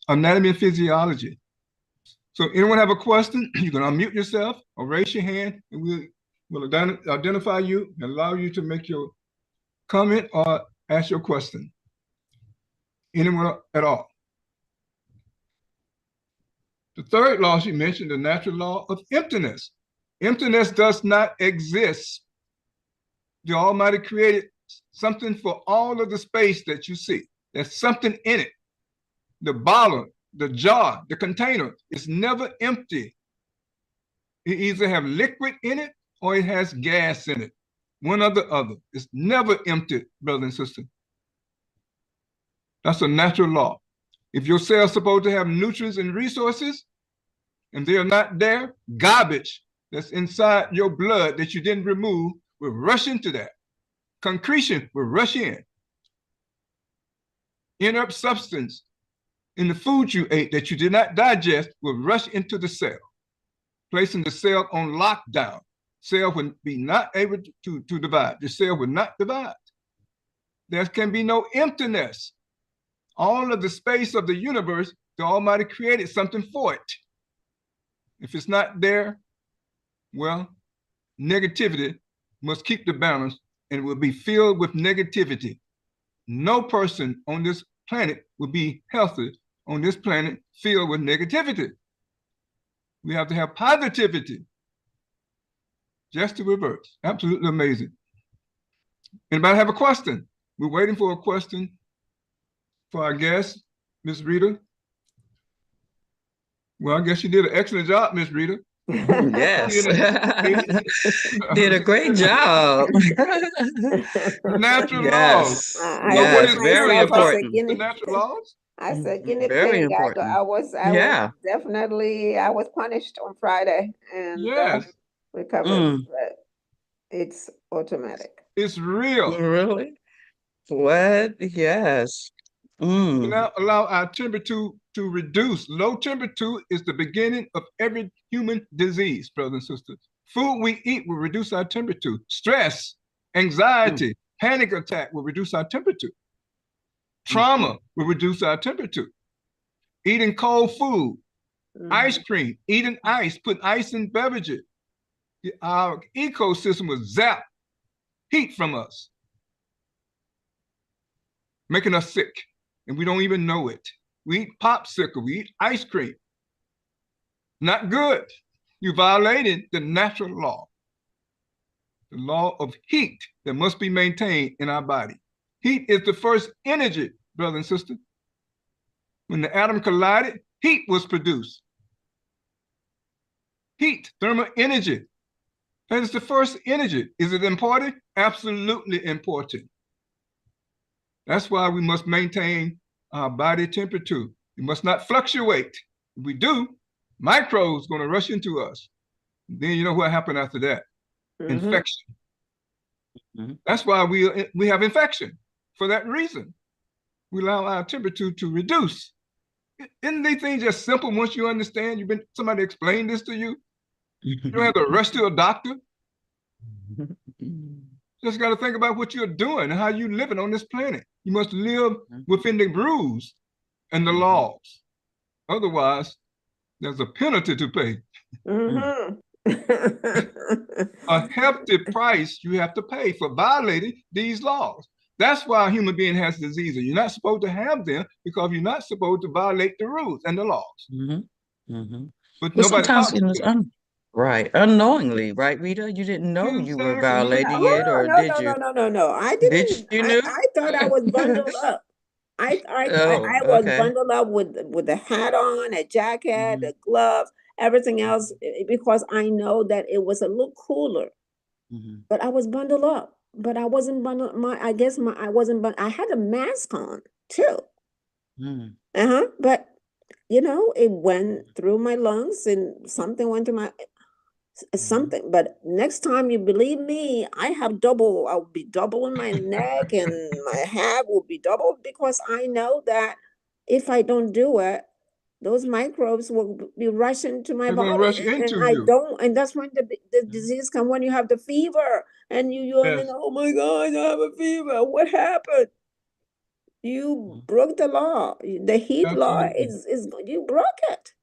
Anatomy and physiology. So anyone have a question, you can unmute yourself or raise your hand, and we'll identify you and allow you to make your comment or ask your question. Anyone at all? The third law she mentioned, the natural law of emptiness. Emptiness does not exist. The Almighty created something for all of the space that you see. There's something in it. The bottle, the jar, the container is never empty. It either have liquid in it or it has gas in it. One or the other. It's never empty, brother and sister. That's a natural law. If your cell's supposed to have nutrients and resources, and they are not there, garbage that's inside your blood that you didn't remove will rush into that. Concretion will rush in. Inert substance in the food you ate that you did not digest will rush into the cell, placing the cell on lockdown. Cell will be not able to divide. The cell will not divide. There can be no emptiness. All of the space of the universe, the Almighty created something for it. If it's not there, well, negativity must keep the balance and it will be filled with negativity. No person on this planet will be healthy on this planet filled with negativity. We have to have positivity. Just to reverse. Absolutely amazing. Anybody have a question? We're waiting for a question for our guest, Miss Rita. Well, I guess you did an excellent job, Miss Rita. Yes. Did a great job. Natural laws. Yes. Yes, very important. The natural laws? I said, guinea Very pig. important. I was definitely, I was punished on Friday and Yes. recovered, but it's automatic. It's real. Really? What? Yes. We now allow our temperature to reduce. Low temperature is the beginning of every human disease, brothers and sisters. Food we eat will reduce our temperature. Stress, anxiety, panic attack will reduce our temperature. Trauma will reduce our temperature. Eating cold food, ice cream, eating ice, put ice in beverages. Our ecosystem will zap heat from us, making us sick, and we don't even know it. We eat popsicle, we eat ice cream. Not good. You violated the natural law, the law of heat that must be maintained in our body. Heat is the first energy, brother and sister. When the atom collided, heat was produced. Heat, thermal energy. That is the first energy. Is it important? Absolutely important. That's why we must maintain our body temperature. We must not fluctuate. If we do, microbes going to rush into us. Then you know what happened after that? Infection. That's why we have infection. For that reason, we allow our temperature to reduce. Isn't these things just simple once you understand? Somebody explained this to you. You don't have to rush to a doctor. Just got to think about what you're doing and how you're living on this planet. You must live within the rules and the laws. Otherwise, there's a penalty to pay. a hefty price you have to pay for violating these laws. That's why a human being has diseases. You're not supposed to have them because you're not supposed to violate the rules and the laws. But Well, nobody sometimes talks about it. right, unknowingly, right, Rita? You didn't know you were Exactly. violating No, it, or no, did no, you? no, no, no, no. I Did didn't. you I, knew? I thought I was bundled up. Oh, I was okay. bundled up with a hat on, a jacket, Mhm, a glove, everything else, because I know that it was a little cooler. mhm, But I was bundled up. But I wasn't bundled. I guess I wasn't. But I had a mask on too. mhm, But it went through my lungs, and something went through my mhm. something. But next time, you believe me, I'll be double in my neck, and my hat will be double, because I know that if I don't do it, those microbes will be rushing to my They're going to body, rush and into I you. don't, and that's when the disease come, when you have the fever, and you and then, Yes. oh my God, I have a fever. What happened? You Mhm. broke the law. The heat law Absolutely. is you broke it.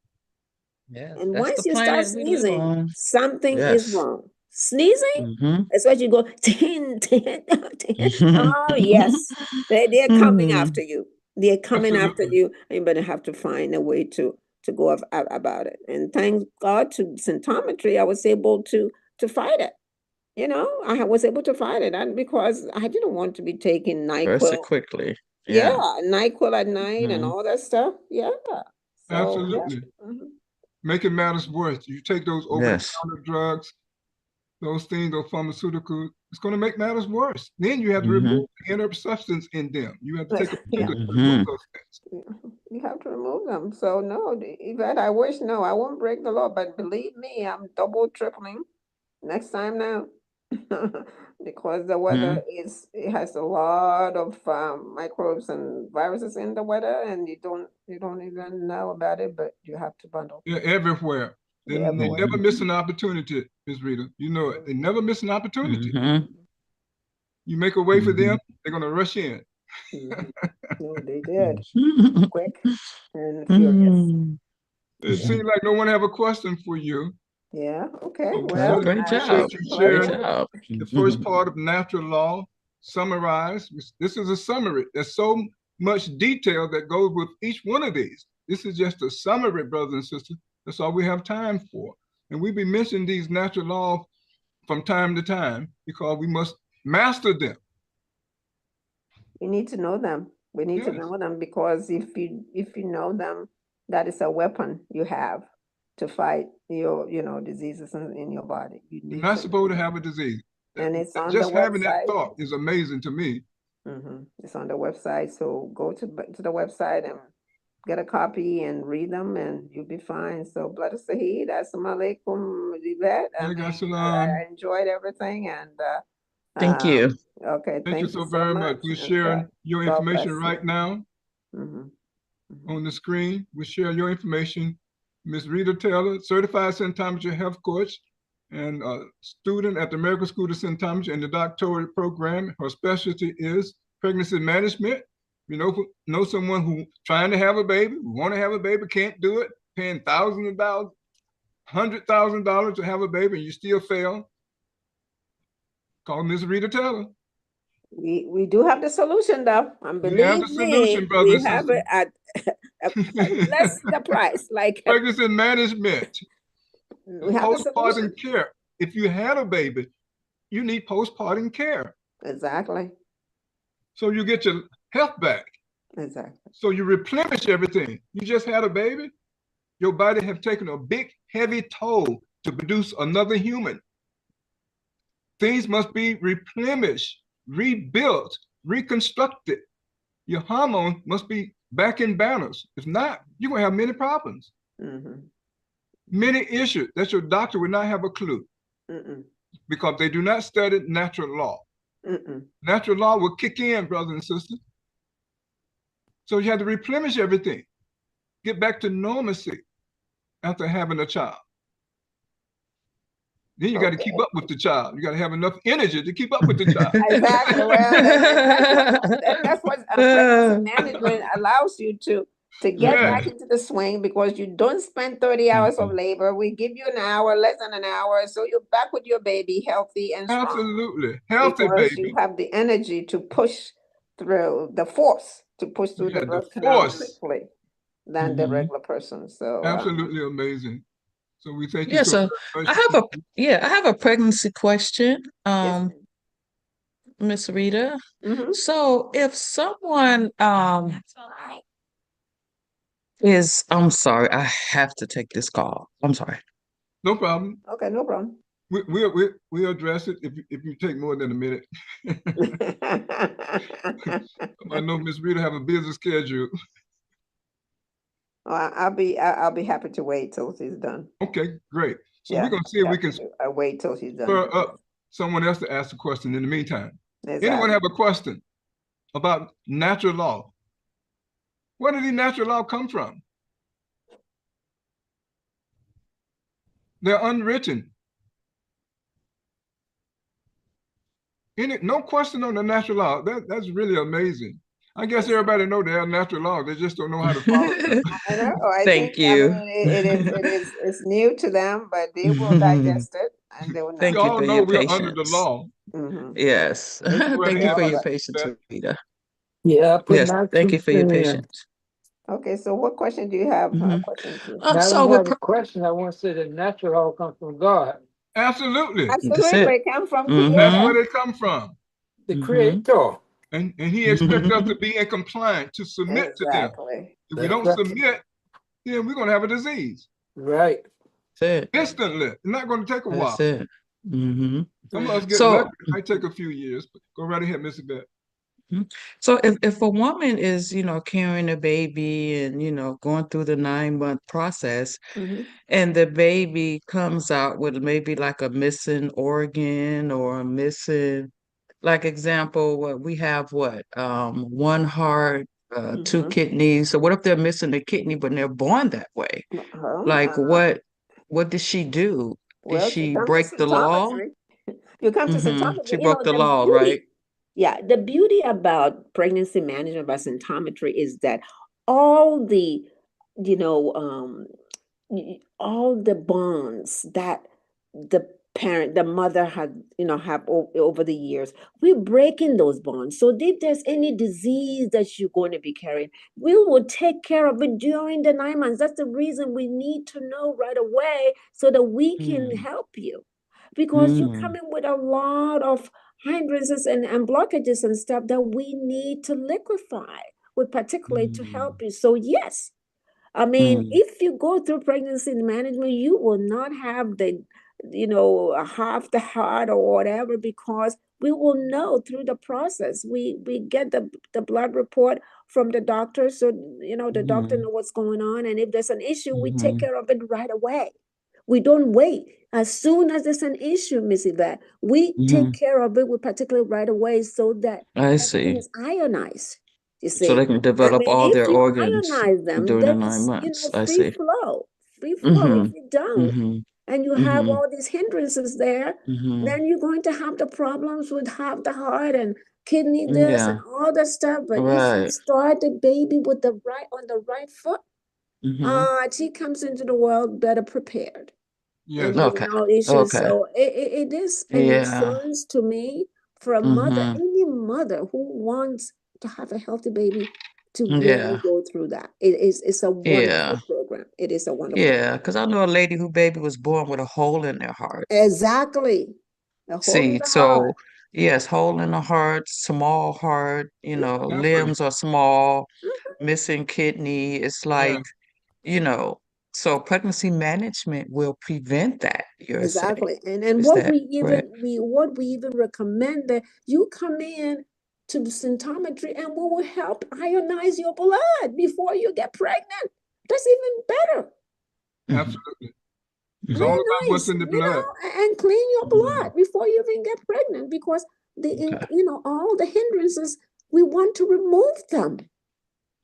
Yes, And that's the once you start planet we live sneezing, on. something is Yes. wrong. Sneezing, Mm-hmm. especially you go, tin, tin, tin. Oh, yes. They're coming Hmm. after you. They're coming after Absolutely. you. And you better have to find a way to go about it. And thank God to symptometry, I was able to fight it. I was able to fight it. And because I didn't want to be taking Very NyQuil. quickly. Yeah, Yeah. NyQuil at night and Hmm. all that stuff. Yeah. So, yeah. Absolutely. Mhm. Making matters worse. You take those Yes. over-the-counter drugs, those things, those pharmaceuticals, it's going to make matters worse. Then you have to Mm-hmm. remove the inert substance in them. You have to take a pill Yeah. to remove Mm-hmm. those things. You have to remove them. So no, Yvette, I wish, no, I won't break the law, but believe me, I'm double tripling next time now. Because the weather it has a lot of microbes and viruses in the weather, and you don't even know about it, but you have to bundle. They're everywhere. They Everywhere. never miss an opportunity, Ms. Rita. You know it. They never miss an opportunity. Mm-hmm. You make a way for them, they're going to rush in. Mhm. No, they did. Mm-hmm. Quick and furious. It Yeah. seems like no one have a question for you. Yeah. Okay. So we Well, Well, certainly great it's job. appreciate a you Great sharing pleasure. job. the first part of natural law summarized. This is a summary. There's so much detail that goes with each one of these. This is just a summary, brothers and sisters. That's all we have time for. And we be mentioning these natural laws from time to time because we must master them. We need to know them. We need to Yes. know them, because if you know them, that is a weapon you have to fight your diseases in your body. You You're need not to know supposed to them. have a disease. And it's on the Just having that website. thought is amazing to me. It's on the website. So go to the website and get a copy and read them, and you'll be fine. So, Brother Saheed, assalamu alaikum, Yvette. I Alaikum mean, salam. I enjoyed everything, and Thank you. okay, Thank you thank you so so very much. much, We're and sharing your God information bless you. right now Mhm, mhm. on the screen. We share your information. Ms. Rita Taylor, certified symptometry health coach and a student at the American School of Symptometry in the doctoral program. Her specialty is pregnancy management. You know someone who trying to have a baby, want to have a baby, can't do it, paying thousands of dollars, $100,000 to have a baby, and you still fail. Call Ms. Rita Taylor. We do have the solution, though, and We have believe the solution, me, brother we and have sister. it at less the price. Like, Pregnancy management, we have the postpartum solution. care. If you had a baby, you need postpartum care. Exactly. So you get your health back. Exactly. So you replenish everything. You just had a baby, your body have taken a big, heavy toll to produce another human. Things must be replenished, rebuilt, reconstructed. Your hormone must be back in balance. If not, you're going to have many problems, Mm-hmm. many issues that your doctor would not have a clue Mm-mm. because they do not study natural law. Mm-mm. Natural law will kick in, brothers and sisters. So you have to replenish everything, get back to normalcy after having a child. Then you got to keep Okay. up with the child. You got to have enough energy to keep up with the child. Exactly. Well, and that's what pregnancy management allows you to get Yes, back into the swing, because you don't spend 30 hours of Mhm. labor. We give you an hour, less than an hour, so you're back with your baby healthy and strong, absolutely. Healthy because you baby. have the energy to push through the force, to push through Yeah, the the birth canal force. quickly than the Mhm. regular person. So, Absolutely amazing. So we thank you Yeah, so so very I much. have I have a pregnancy question, yes. Miss Rita. Mm-hmm. So if someone I'm sorry, I have to take this call. I'm sorry. No problem. Okay, no problem. We'll address it if you take more than a minute. I know Miss Rita have a busy schedule. I'll be happy to wait till she's done. Okay, great. So we're Yeah, gonna see if we can I wait till she's done. spur up someone else to ask a question in the meantime. Anyone Exactly. have a question about natural law? Where did the natural law come from? They're unwritten. No question on the natural law. That's really amazing. I guess everybody know they have natural law. They just don't know how to follow them. I know. I Thank think, I you. mean, it's new to them, but they will digest it and they will We know. Thank you all for know your we are under the patience. law. Mm-hmm. Yes. It's Go right Thank you ahead, for all of your Miss it. patience, Beth. Rita. Yeah, I put Yes, my thank you two for your cents in. patience. Okay, so what question do you have? A Hmm question to? Now, I So don't with have a question. I want to say that natural all comes from God, Absolutely. that's it. Absolutely, come from That's Mm-hmm. Creator. where they come from. the Mm-hmm. Creator. And he expects us to be in compliance, to submit to them. Exactly. If we That's don't right. submit, then we're going to have a disease Right. That's it. instantly. It's not going to take a That's while. it. Mm-hmm. Some of us get lucky. So It might take a few years, but go right ahead, Mr. Beth. Mhm. So if a woman is, carrying a baby and, going through the 9-month process Mm-hmm. and the baby comes out with maybe like a missing organ or a missing, like example, what we have one heart, two Mm-hmm. kidneys. So what if they're missing a kidney, but they're born that way? Well, Like what did she do? Did you she come to break the law? symptometry. You come to She symptometry. broke the The law, right? beauty, yeah, the beauty about pregnancy management by symptometry is that all the, you know, all the bonds that the the mother had, have over the years, we're breaking those bonds. So if there's any disease that you're going to be carrying, we will take care of it during the 9 months. That's the reason we need to know right away so that we can Mm, help you, because you come mm, in with a lot of hindrances and blockages and stuff that we need to liquefy, with particularly to mm, help you. So yes, I mean, mm, if you go through pregnancy management, you will not have the, half the heart or whatever, because we will know through the process. We get the blood report from the doctor, so the doctor mhm, know what's going on, and if there's an issue, we take mhm, care of it right away. We don't wait. As soon as there's an issue, Miss Yvette, we take mhm. care of it with particularly right away, so that I everything see. is ionized. You So they see, can I develop mean, all if their you organs ionize them, during the then nine it's, months. I free see. flow, free flow. If Mm-hmm. you don't, Mm-hmm. and you have Mm-hmm. all these hindrances there, Mm-hmm. then you're going to have the problems with half the heart and kidney this and Yeah. all that stuff. But if you Right. start the baby with on the right foot, Mm-hmm. she comes into the world better prepared and Yes. with Okay. no issues. Okay. So it is an Yeah. insurance to me for a mother, Mm-hmm. any mother who wants to have a healthy baby, to really Yeah. go through that. It's a wonderful Yeah. program. It is a wonderful Yeah. program. Because I know a lady whose baby was born with a hole in their heart. Exactly. A hole in See, the so heart. yes, hole in the heart, small heart, Absolutely. limbs are small, missing kidney. It's Yeah. like, you know, so pregnancy management will prevent that, you're saying. Exactly. And Is what that we correct? even recommend that you come in to the symptometry and we will help ionize your blood before you get pregnant. That's even better. Hmm Absolutely. It's all about what's Ionize, in the blood. and clean your hmm blood before you even get pregnant, because Okay. all the hindrances, we want to remove them.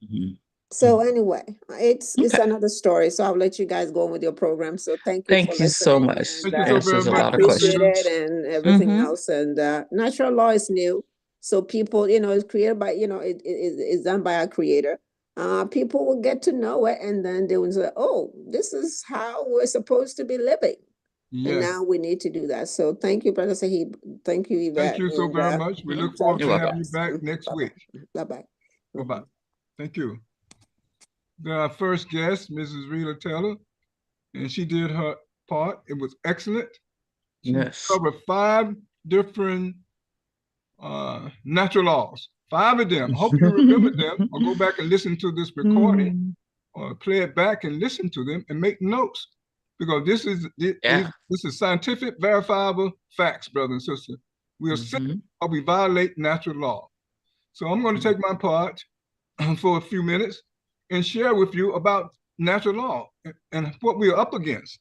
hmm So anyway, it's Okay. another story. So I'll let you guys go on with your program. So thank you for Thank you so listening, much. and Thank you I so Answers very a much, lot of Miss appreciate Rita. it questions. and everything Hmm else. And natural law is new, so people, it's created by, it's done by our creator. people will get to know it, and then they will say, oh, this is how we're supposed to be living. And Yes. now we need to do that. So thank you, Brother Sahib. Thank you, Yvette. Thank you so very much. We look forward to having you back next week. Bye-bye. Bye-bye. Thank you. Then our first guest, Mrs. Rita Taylor, and she did her part. It was excellent. She covered 5 different natural laws, 5 of them. Hope you remember them, or go back and listen to this recording, or play it back and listen to them and make notes, because this is scientific, verifiable facts, brothers and sisters. We are sick or we violate natural law. So I'm going to take my part for a few minutes and share with you about natural law and what we are up against.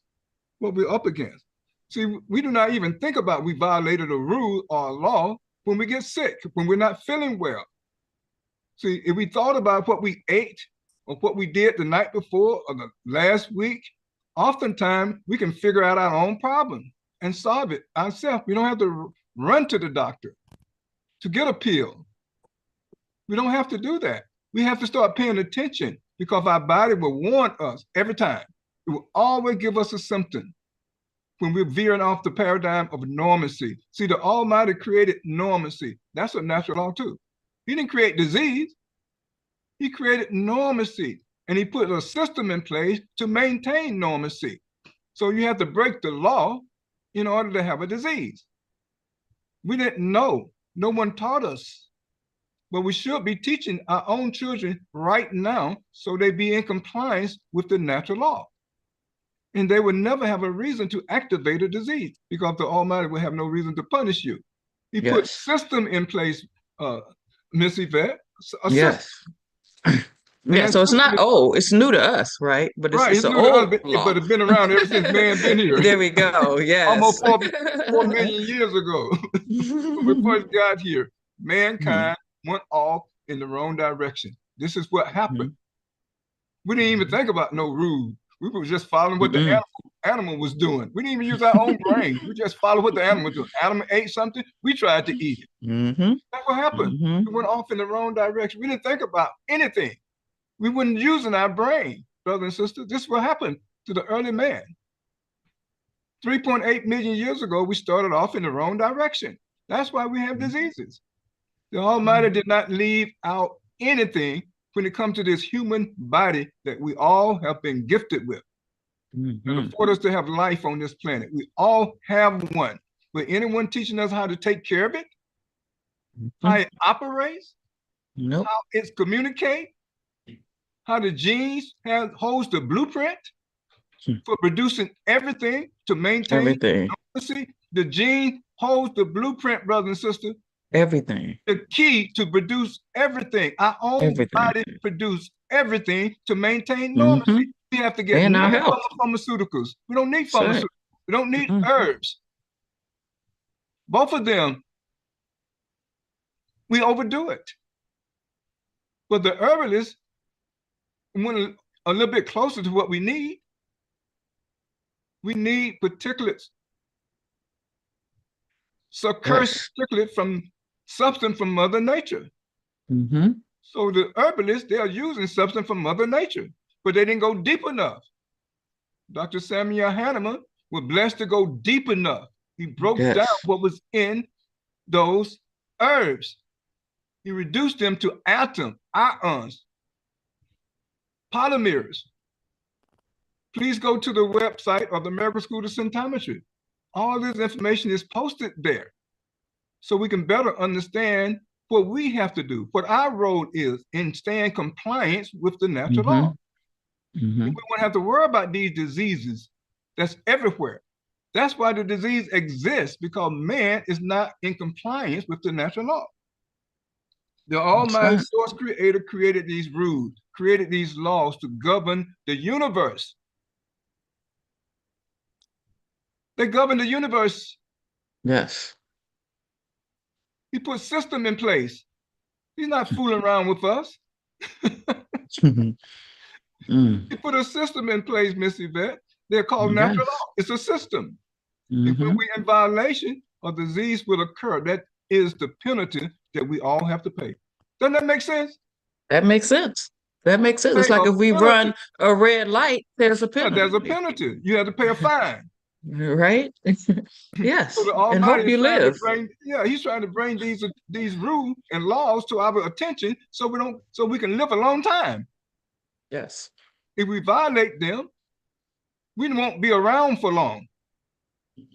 What we're up against. See, we do not even think about we violated a rule or a law when we get sick, when we're not feeling well. See, if we thought about what we ate or what we did the night before or the last week, oftentimes we can figure out our own problem and solve it ourselves. We don't have to run to the doctor to get a pill. We don't have to do that. We have to start paying attention, because our body will warn us every time. It will always give us a symptom when we're veering off the paradigm of normalcy. See, the Almighty created normalcy. That's a natural law too. He didn't create disease. He created normalcy, and he put a system in place to maintain normalcy. So you have to break the law in order to have a disease. We didn't know. No one taught us. But we should be teaching our own children right now so they be in compliance with the natural law. And they would never have a reason to activate a disease, because the Almighty will have no reason to punish you. He put system in place, Miss Yvette. Yes. Yeah, so it's not old, it's new to us, right? But it's an old law. But it's been around ever since man been here. There we go, yes. Almost 4 million years ago. When we first got here, mankind went off in the wrong direction. This is what happened. We didn't even think about no rules. We were just following what the animal was doing. We didn't even use our own brain. We just followed what the animal was doing. Animal ate something, we tried to eat it. That's what happened. We went off in the wrong direction. We didn't think about anything. We weren't using our brain, brothers and sisters. This is what happened to the early man. 3.8 million years ago, we started off in the wrong direction. That's why we have diseases. The Almighty did not leave out anything when it comes to this human body that we all have been gifted with. And afford us to have life on this planet. We all have one. But anyone teaching us how to take care of it, how it operates, how it's communicates, how the genes holds the blueprint for producing everything to maintain normalcy. The gene holds the blueprint, brothers and sisters. Everything. The key to produce everything. Our own body produce everything to maintain normalcy. We have to get pharmaceuticals. We don't need pharmaceuticals. We don't need herbs. Both of them, we overdo it. But the herbalists went a little bit closer to what we need. We need particulates, particulate from substance from Mother Nature. So the herbalists, they are using substance from Mother Nature, but they didn't go deep enough. Dr. Samuel Hahnemann was blessed to go deep enough. He broke down what was in those herbs. He reduced them to atoms, ions, polymers. Please go to the website of the American School of Symptometry. All this information is posted there, so we can better understand what we have to do, what our role is in staying compliance with the natural law. We won't have to worry about these diseases that's everywhere. That's why the disease exists, because man is not in compliance with the natural law. The Almighty Source Creator created these rules, created these laws to govern the universe. They govern the universe. Yes. He put system in place. He's not fooling around with us. He put a system in place, Miss Yvette. They're called natural law. It's a system. If we're in violation, a disease will occur. That is the penalty that we all have to pay. Doesn't that make sense? That makes sense. That makes sense. It's like if we run a red light, there's a penalty. There's a penalty. You have to pay a fine. Right? Yes. So the And Almighty hope you is trying to live. bring, he's trying to bring these rules and laws to our attention so we can live a long time. Yes. If we violate them, we won't be around for long.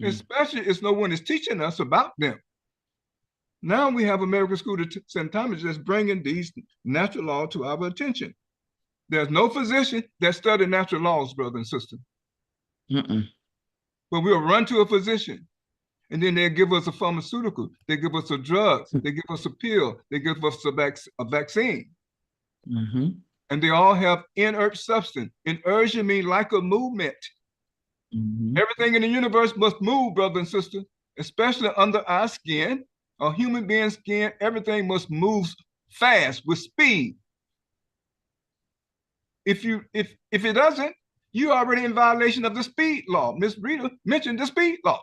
Especially if no one is teaching us about them. Now we have American School of Symptometry that's bringing these natural laws to our attention. There's no physician that studies natural laws, brother and sister. But we'll run to a physician, and then they'll give us a pharmaceutical. They give us a drug. They give us a pill. They give us a vaccine. And they all have inert substance. Inertia means like a movement. Everything in the universe must move, brother and sister, especially under our skin, a human being's skin. Everything must move fast with speed. If it doesn't, you're already in violation of the speed law. Miss Rita mentioned the speed law.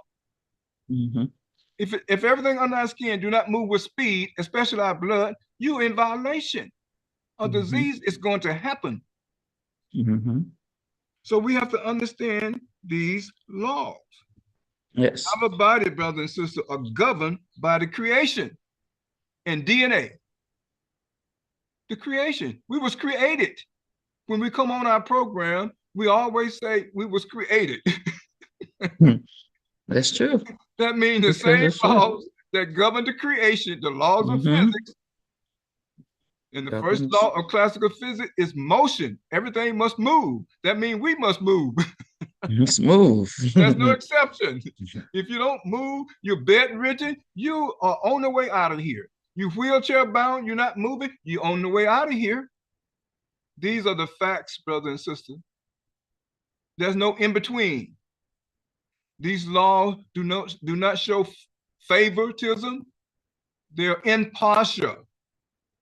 If everything under our skin do not move with speed, especially our blood, you're in violation. A disease is going to happen. So we have to understand these laws. Yes. Our body, brother and sister, are governed by the creation and DNA. The creation. We was created. When we come on our program, we always say we was created. That's true. That means the same laws that govern the creation, the laws of physics. And the first law of classical physics is motion. Everything must move. That means we must move. Let's move. There's no exception. If you don't move, you're bedridden, you are on the way out of here. You wheelchair bound, you're not moving, you're on the way out of here. These are the facts, brother and sister. There's no in between. These laws do not show favoritism. They're impartial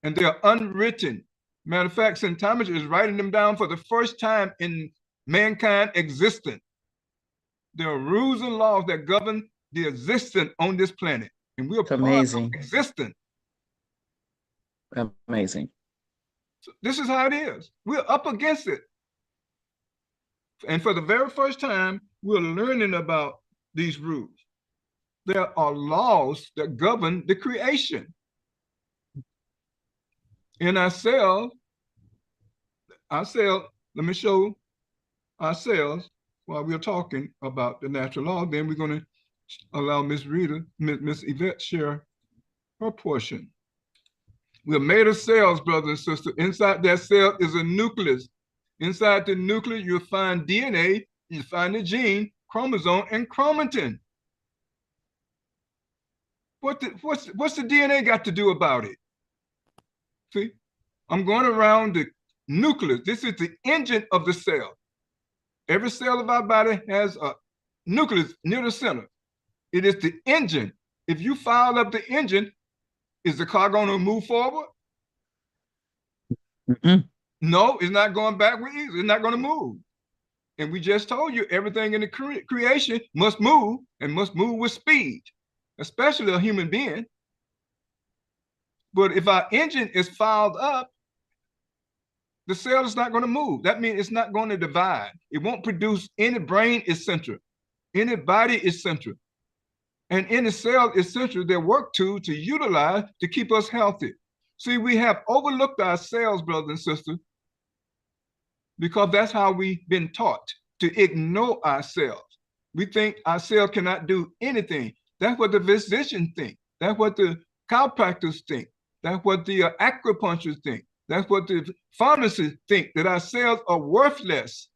and they're unwritten. Matter of fact, Symptometry is writing them down for the first time in mankind existence. There are rules and laws that govern the existence on this planet, and we're part of existence. Amazing. So this is how it is. We're up against it. And for the very first time, we're learning about these rules. There are laws that govern the creation. In our cells, let me show our cells while we're talking about the natural law. Then we're going to allow Miss Yvette share her portion. We're made of cells, brothers and sisters. Inside that cell is a nucleus. Inside the nucleus, you'll find DNA, you find the gene, chromosome, and chromatin. What's the DNA got to do about it? See, I'm going around the nucleus. This is the engine of the cell. Every cell of our body has a nucleus near the center. It is the engine. If you fire up the engine, is the car going to move forward? No, it's not going backward either. It's not going to move. And we just told you everything in the creation must move and must move with speed, especially a human being. But if our engine is fouled up, the cell is not going to move. That means it's not going to divide. It won't produce. Any brain is central. Any body is central. And any cell is central. They work to utilize to keep us healthy. See, we have overlooked our cells, brothers and sisters, because that's how we've been taught to ignore our cells. We think our cell cannot do anything. That's what the physicians think. That's what the chiropractors think. That's what the acupuncturists think. That's what the pharmacists think, that our cells are worthless.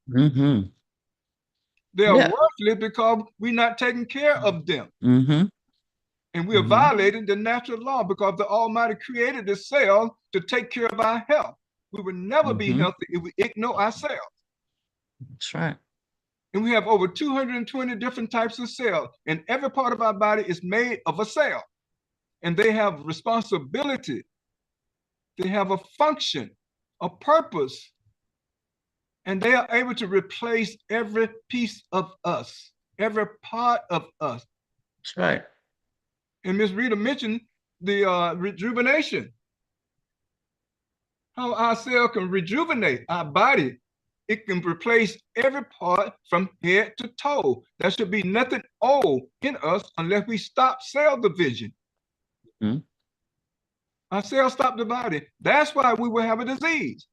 They are worthless because we're not taking care of them. And we are violating the natural law because the Almighty created the cell to take care of our health. We will never be healthy if we ignore ourselves. That's right. And we have over 220 different types of cells, and every part of our body is made of a cell. And they have responsibility. They have a function, a purpose, and they are able to replace every piece of us, every part of us. That's right. And Ms. Rita mentioned the rejuvenation. how our cell can rejuvenate our body. It can replace every part from head to toe. There should be nothing old in us unless we stop cell division. Mhm. Our cells stop dividing. That's why we will have a disease.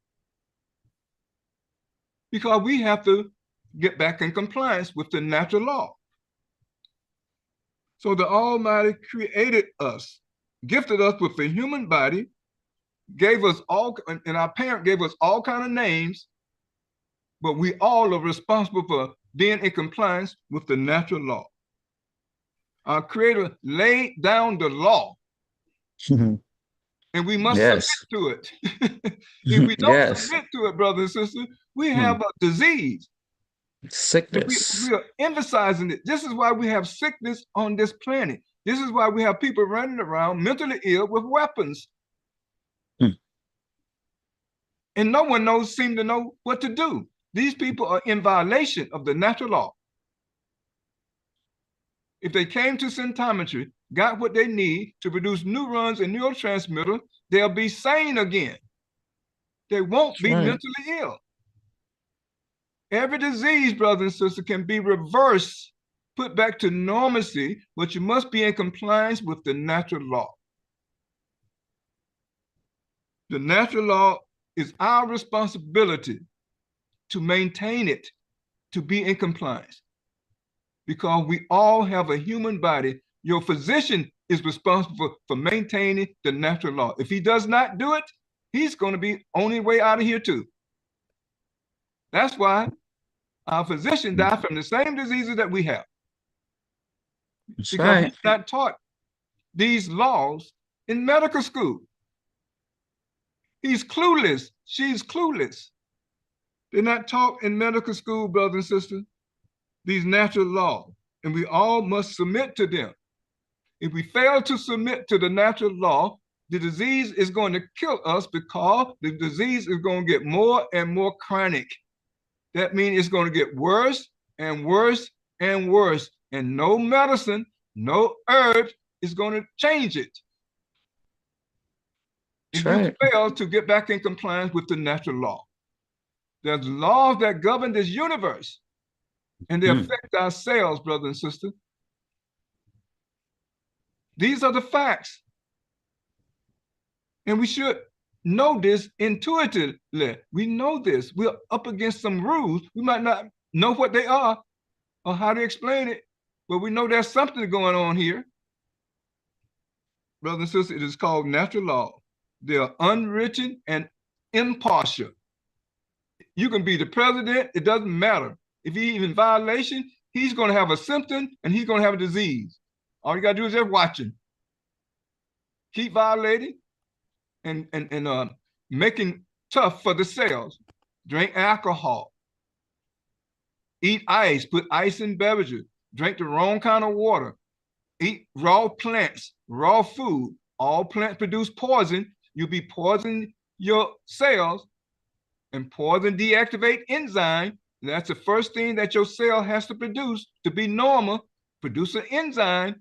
Because we have to get back in compliance with the natural law. So the Almighty created us, gifted us with a human body, gave us all, and our parent gave us all kind of names, but we all are responsible for being in compliance with the natural law. Our Creator laid down the law, and we must Yes. submit to it. If we don't Yes. submit to it, brothers and sisters, we have a disease. Sickness. We are emphasizing it. This is why we have sickness on this planet. This is why we have people running around mentally ill with weapons. And no one seems to know what to do. These people are in violation of the natural law. If they came to symptometry, got what they need to produce neurons and neurotransmitters, they'll be sane again. They won't be mentally ill. Every disease, brothers and sisters, can be reversed, put back to normalcy, but you must be in compliance with the natural law. The natural law is our responsibility to maintain it, to be in compliance. Because we all have a human body. Your physician is responsible for maintaining the natural law. If he does not do it, he's going to be on his way out of here too. That's why our physician died from the same diseases that we have. That's because right. he's not taught these laws in medical school. He's clueless. She's clueless. They're not taught in medical school, brothers and sisters, these natural laws, and we all must submit to them. If we fail to submit to the natural law, the disease is going to kill us because the disease is going to get more and more chronic. That means it's going to get worse and worse and worse, and no medicine, no herb is going to change it. If you fail to get back in compliance with the natural law. There's laws that govern this universe, and they affect our cells, brothers and sisters. These are the facts. And we should know this intuitively. We know this. We're up against some rules. We might not know what they are or how to explain it, but we know there's something going on here. Brothers and sisters, it is called natural law. They are unwritten and impartial. You can be the president, it doesn't matter. If he's in violation, he's going to have a symptom and he's going to have a disease. All you got to do is just watch him. Keep violating and making tough for the cells. Drink alcohol. Eat ice, put ice in beverages. Drink the wrong kind of water. Eat raw plants, raw food. All plants produce poison. You'll be poisoning your cells, and poison deactivate enzyme. That's the first thing that your cell has to produce to be normal. Produce an enzyme.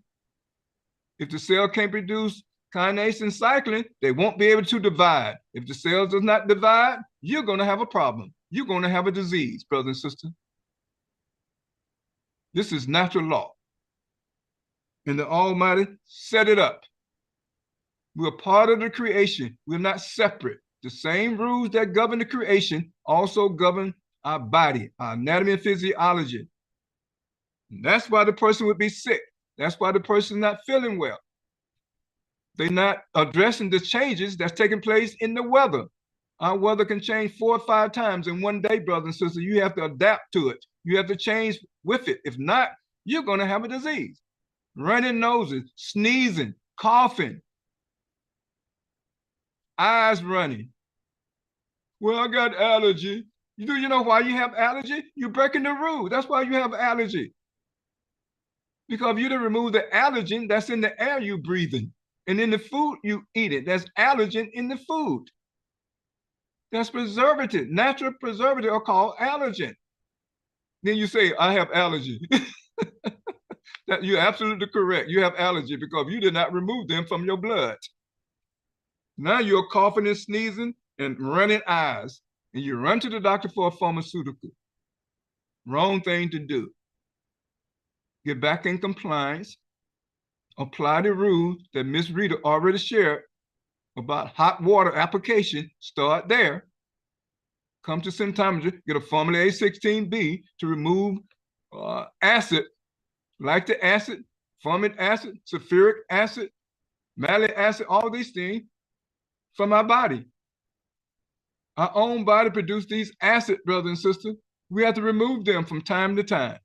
If the cell can't produce kinase and cyclin, they won't be able to divide. If the cell does not divide, you're going to have a problem. You're going to have a disease, brother and sister. This is natural law. And the Almighty set it up. We're part of the creation. We're not separate. The same rules that govern the creation also govern our body, our anatomy and physiology. And that's why the person would be sick. That's why the person's not feeling well. They're not addressing the changes that's taking place in the weather. Our weather can change 4 or 5 times in one day, brothers and sisters. You have to adapt to it. You have to change with it. If not, you're going to have a disease. Running noses, sneezing, coughing, eyes running. Well, I got allergy. Do you know why you have allergy? You're breaking the rule. That's why you have allergy. Because if you didn't remove the allergen that's in the air you breathing, and in the food you eat it, there's allergen in the food. That's preservative. Natural preservative are called allergen. Then you say, I have allergy. That you're absolutely correct. You have allergy because you did not remove them from your blood. Now you're coughing and sneezing and running eyes, and you run to the doctor for a pharmaceutical. Wrong thing to do. Get back in compliance. Apply the rules that Miss Rita already shared about hot water application. Start there. Come to symptometry, get a formula A16B to remove acid, lactic acid, formic acid, sulfuric acid, malic acid, all these things from our body. Our own body produces these acids, brothers and sisters. We have to remove them from time to time.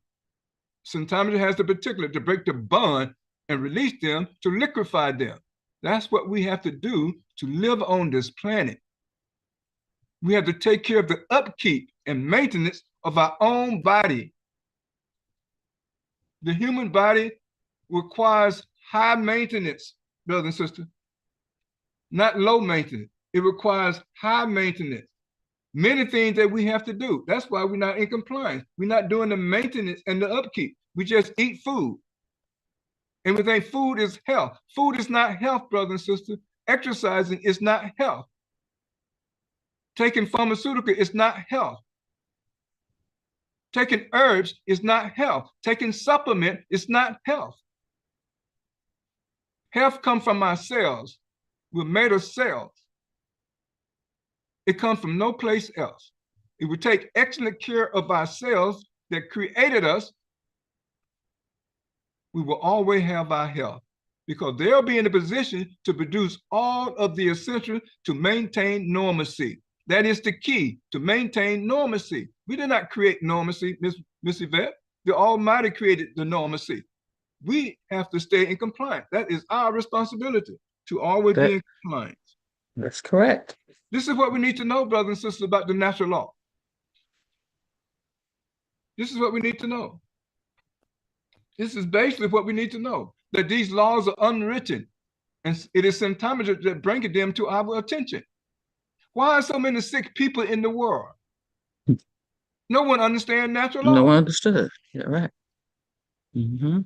Symptometry has the particular to break the bond and release them to liquefy them. That's what we have to do to live on this planet. We have to take care of the upkeep and maintenance of our own body. The human body requires high maintenance, brothers and sisters, not low maintenance. It requires high maintenance. Many things that we have to do. That's why we're not in compliance. We're not doing the maintenance and the upkeep. We just eat food. And we think food is health. Food is not health, brothers and sisters. Exercising is not health. Taking pharmaceutical is not health. Taking herbs is not health. Taking supplement is not health. Health comes from our cells. We're made of cells. It comes from no place else. If we take excellent care of our cells that created us, we will always have our health because they'll be in a position to produce all of the essentials to maintain normalcy. That is the key, to maintain normalcy. We did not create normalcy, Miss Yvette. The Almighty created the normalcy. We have to stay in compliance. That is our responsibility, to always be in compliance. That's correct. This is what we need to know, brothers and sisters, about the natural law. This is what we need to know. This is basically what we need to know, that these laws are unwritten, and it is symptometry that brings them to our attention. Why are so many sick people in the world? No one understands natural law. No one understood. Yeah, right. Mm-hmm.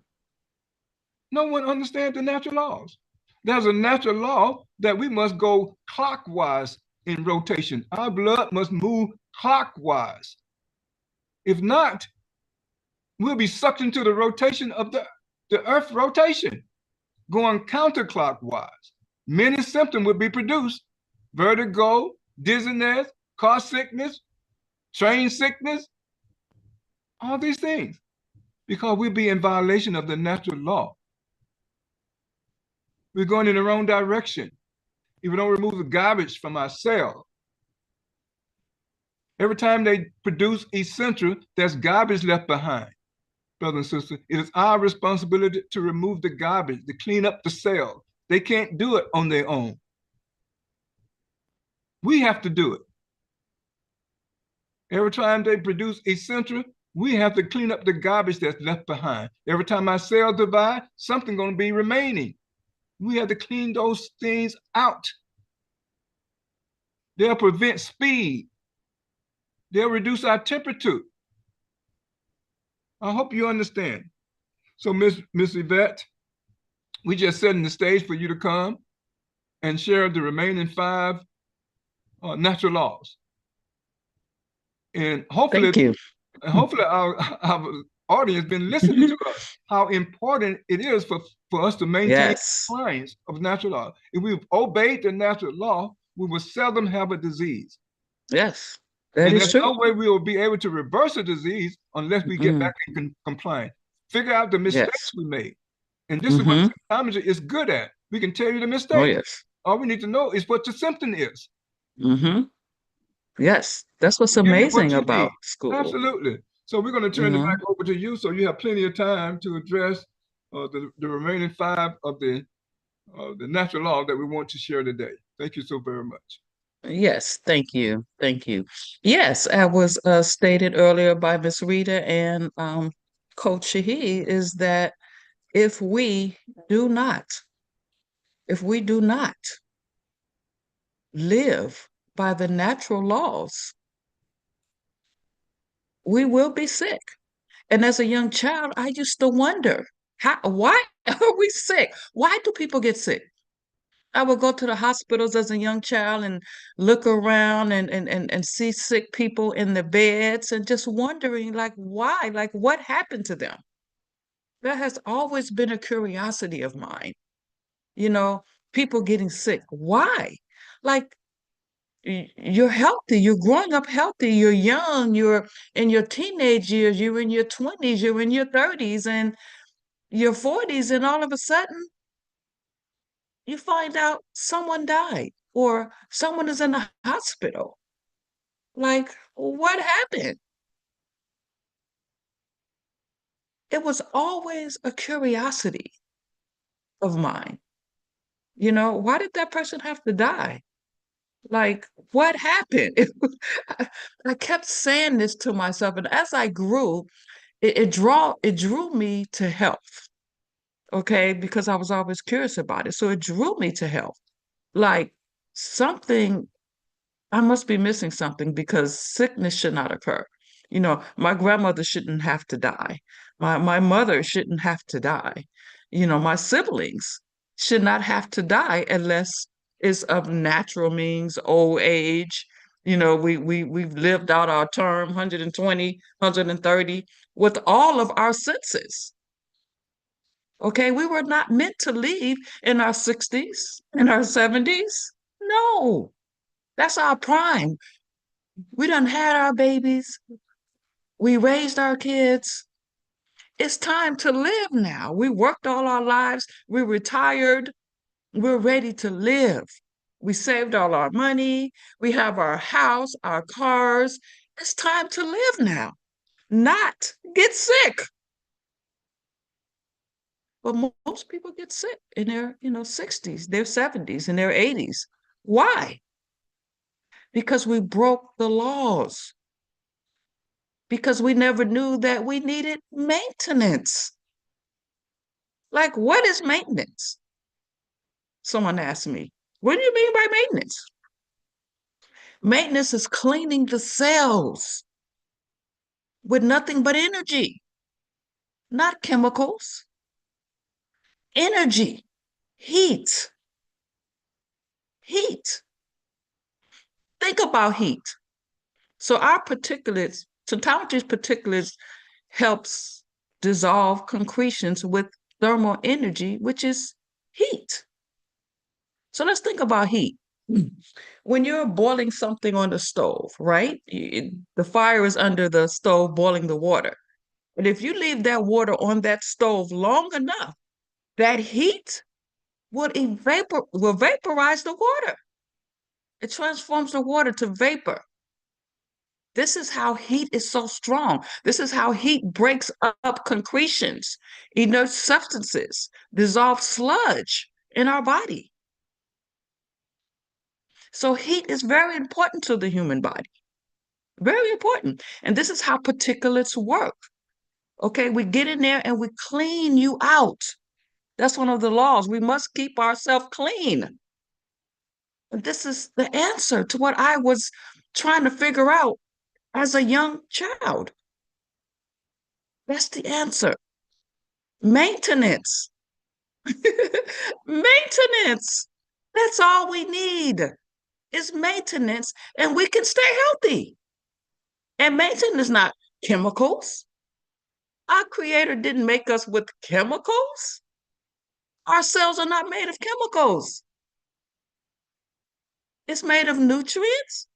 No one understands the natural laws. There's a natural law that we must go clockwise in rotation. Our blood must move clockwise. If not, we'll be sucked into the rotation of the Earth rotation, going counterclockwise. Many symptoms will be produced: vertigo, dizziness, car sickness, train sickness, all these things, because we'll be in violation of the natural law. We're going in the wrong direction if we don't remove the garbage from our cells. Every time they produce essential, there's garbage left behind. Brothers and sisters, it is our responsibility to remove the garbage, to clean up the cell. They can't do it on their own. We have to do it. Every time they produce essential, we have to clean up the garbage that's left behind. Every time our cells divide, something's going to be remaining. We have to clean those things out. They'll prevent speed. They'll reduce our temperature. I hope you understand. So, Miss Yvette, we just setting the stage for you to come and share the remaining 5 natural laws. And hopefully, Thank you. hopefully our audience been listening to us, how important it is for us to maintain compliance of natural law. If we've obeyed the natural law, we will seldom have a disease. Yes, that is true. There's no way we will be able to reverse a disease unless we get back in compliance. Figure out the mistakes we made. And this is what symptometry is good at. We can tell you the mistake. Oh, yes. All we need to know is what the symptom is. Mm-hmm. Yes, that's what's amazing about school. Absolutely. So we're going to turn it back over to you, so you have plenty of time to address the remaining 5 of the natural law that we want to share today. Thank you so very much. Yes, thank you. Thank you. Yes, I was stated earlier by Miss Rita and Coach Shaheed is that if we do not live by the natural laws, we will be sick. And as a young child, I used to wonder, why are we sick? Why do people get sick? I would go to the hospitals as a young child and look around and see sick people in the beds and just wondering, like, why? Like, what happened to them? That has always been a curiosity of mine. You know, people getting sick. Why? Like, you're healthy, you're growing up healthy, you're young, you're in your teenage years, you're in your 20s, you're in your 30s and your 40s, and all of a sudden you find out someone died or someone is in the hospital. Like, what happened? It was always a curiosity of mine. You know, why did that person have to die? Like, what happened? I kept saying this to myself, and as I grew, it drew me to health, okay, because I was always curious about it. So it drew me to health. Like, something, I must be missing something because sickness should not occur. You know, my grandmother shouldn't have to die. My mother shouldn't have to die. You know, my siblings should not have to die unless it's of natural means, old age. You know, we've lived out our term, 120, 130, with all of our senses. Okay, we were not meant to leave in our 60s, in our 70s. No, that's our prime. We done had our babies. We raised our kids. It's time to live now. We worked all our lives. We retired. We're ready to live. We saved all our money. We have our house, our cars. It's time to live now, not get sick. But most people get sick in their, 60s, their 70s, and their 80s. Why? Because we broke the laws. Because we never knew that we needed maintenance. Like, what is maintenance? Someone asked me, what do you mean by maintenance? Maintenance is cleaning the cells with nothing but energy, not chemicals. Energy, heat, heat. Think about heat. So our particulates, cytometry's particulates helps dissolve concretions with thermal energy, which is heat. So let's think about heat. When you're boiling something on the stove, right? The fire is under the stove boiling the water. But if you leave that water on that stove long enough, that heat will vaporize the water. It transforms the water to vapor. This is how heat is so strong. This is how heat breaks up concretions, inert substances, dissolve sludge in our body. So heat is very important to the human body. Very important. And this is how particulates work. Okay, we get in there and we clean you out. That's one of the laws. We must keep ourselves clean. And this is the answer to what I was trying to figure out as a young child. That's the answer. Maintenance. Maintenance. That's all we need is maintenance, and we can stay healthy. And maintenance is not chemicals. Our creator didn't make us with chemicals. Our cells are not made of chemicals. It's made of nutrients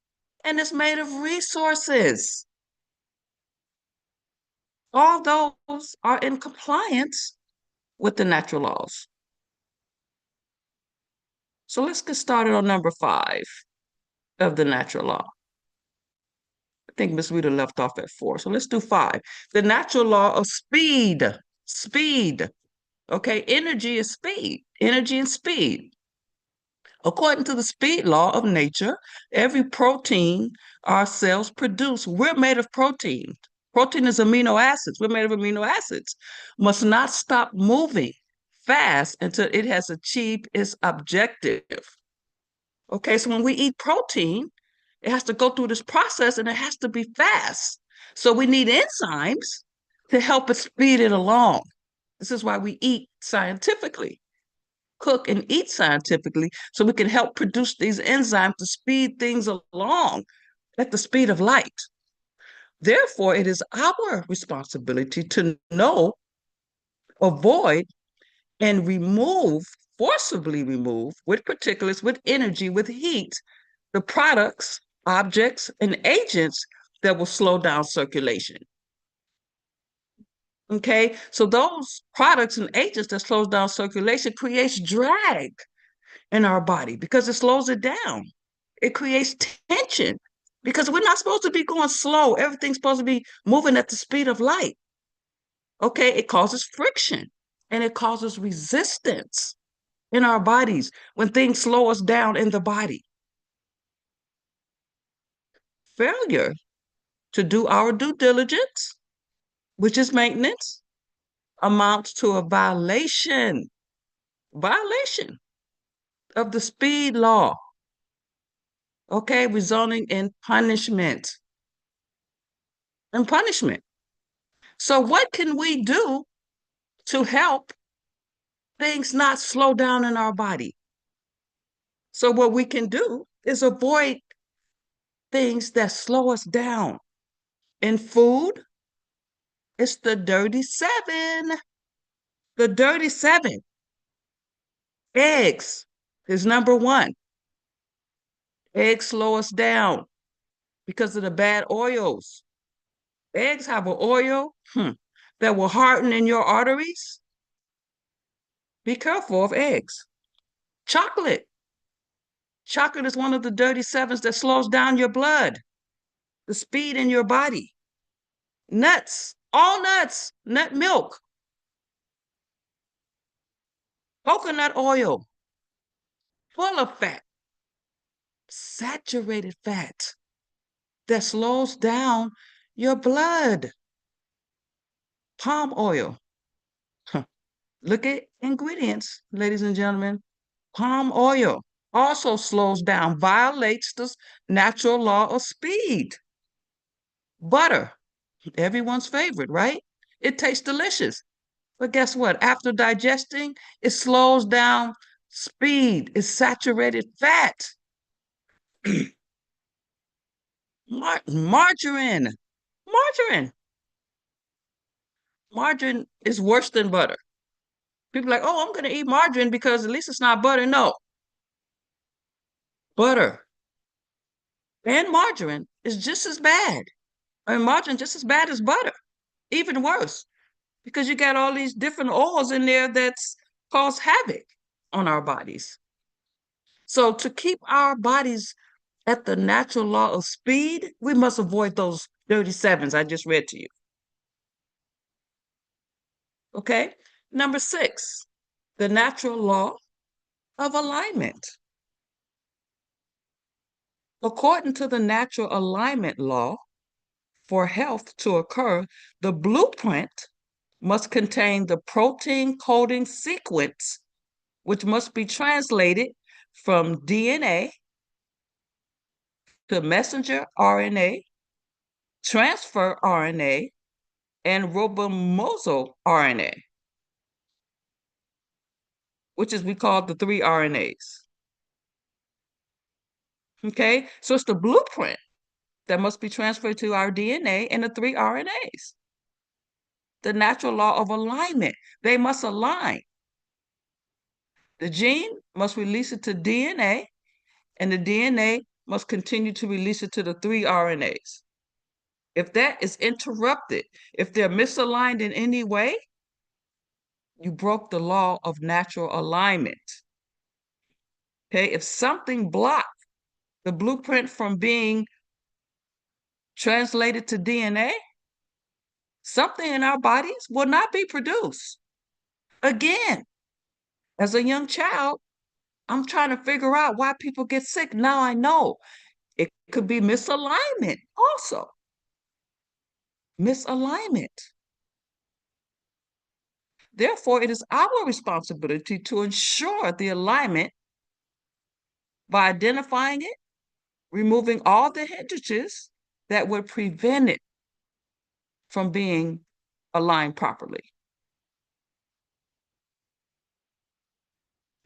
and it's made of resources. All those are in compliance with the natural laws. So let's get started on number 5 of the natural law. I think Miss Rita left off at 4. So let's do 5. The natural law of speed. Speed. Okay, energy is speed. Energy and speed. According to the speed law of nature, every protein our cells produce, we're made of protein. Protein is amino acids. We're made of amino acids. Must not stop moving fast until it has achieved its objective. Okay, so when we eat protein, it has to go through this process and it has to be fast. So we need enzymes to help it speed it along. This is why we eat scientifically. cook, and eat scientifically so we can help produce these enzymes to speed things along at the speed of light. Therefore, it is our responsibility to know, avoid, and forcibly remove, with particulates, with energy, with heat, the products, objects, and agents that will slow down circulation. Okay, so those products and agents that slows down circulation creates drag in our body because it slows it down. It creates tension because we're not supposed to be going slow. Everything's supposed to be moving at the speed of light. Okay, it causes friction and it causes resistance in our bodies when things slow us down in the body. Failure to do our due diligence, which is maintenance, amounts to a violation of the speed law, okay, resulting in punishment. So what can we do to help things not slow down in our body? So what we can do is avoid things that slow us down. In food, it's the dirty seven. The dirty seven. Eggs is number one. Eggs slow us down because of the bad oils. Eggs have an oil that will harden in your arteries. Be careful of eggs. Chocolate. Chocolate is one of the dirty sevens that slows down your blood, the speed in your body. Nuts, all nuts, nut milk, coconut oil, full of fat, saturated fat that slows down your blood. Palm oil. Look at ingredients, ladies and gentlemen. Palm oil also slows down, violates the natural law of speed. Butter, everyone's favorite, right? It tastes delicious. But guess what? After digesting, it slows down speed. It's saturated fat. Margarine. Margarine. Margarine is worse than butter. People are like, oh, I'm going to eat margarine because at least it's not butter. No. Butter and margarine is just as bad. I mean, margarine just as bad as butter, even worse, because you got all these different oils in there that's cause havoc on our bodies. So to keep our bodies at the natural law of speed, we must avoid those dirty sevens I just read to you. Okay. Number 6, the natural law of alignment. According to the natural alignment law, for health to occur, the blueprint must contain the protein coding sequence, which must be translated from DNA to messenger RNA, transfer RNA, and ribosomal RNA, which is we call the 3 RNAs. Okay, so it's the blueprint that must be transferred to our DNA and the 3 RNAs. The natural law of alignment, they must align. The gene must release it to DNA, and the DNA must continue to release it to the 3 RNAs. If that is interrupted, if they're misaligned in any way, you broke the law of natural alignment. Okay, if something blocked the blueprint from being translated to DNA, something in our bodies will not be produced. Again, as a young child, I'm trying to figure out why people get sick. Now I know it could be misalignment also. Misalignment. Therefore, it is our responsibility to ensure the alignment by identifying it, removing all the hindrances that would prevent it from being aligned properly.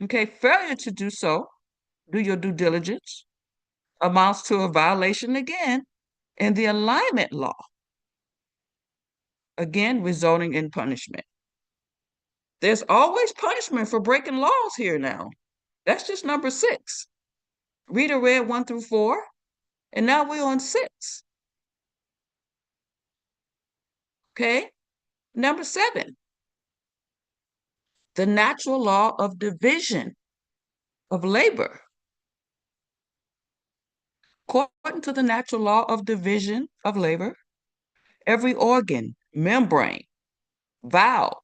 Okay, failure to do so, do your due diligence, amounts to a violation again in the alignment law, again, resulting in punishment. There's always punishment for breaking laws here now. That's just number 6. Rita read 1 through 4, and now we're on 6. Okay, number 7, the natural law of division of labor. According to the natural law of division of labor, every organ, membrane, valve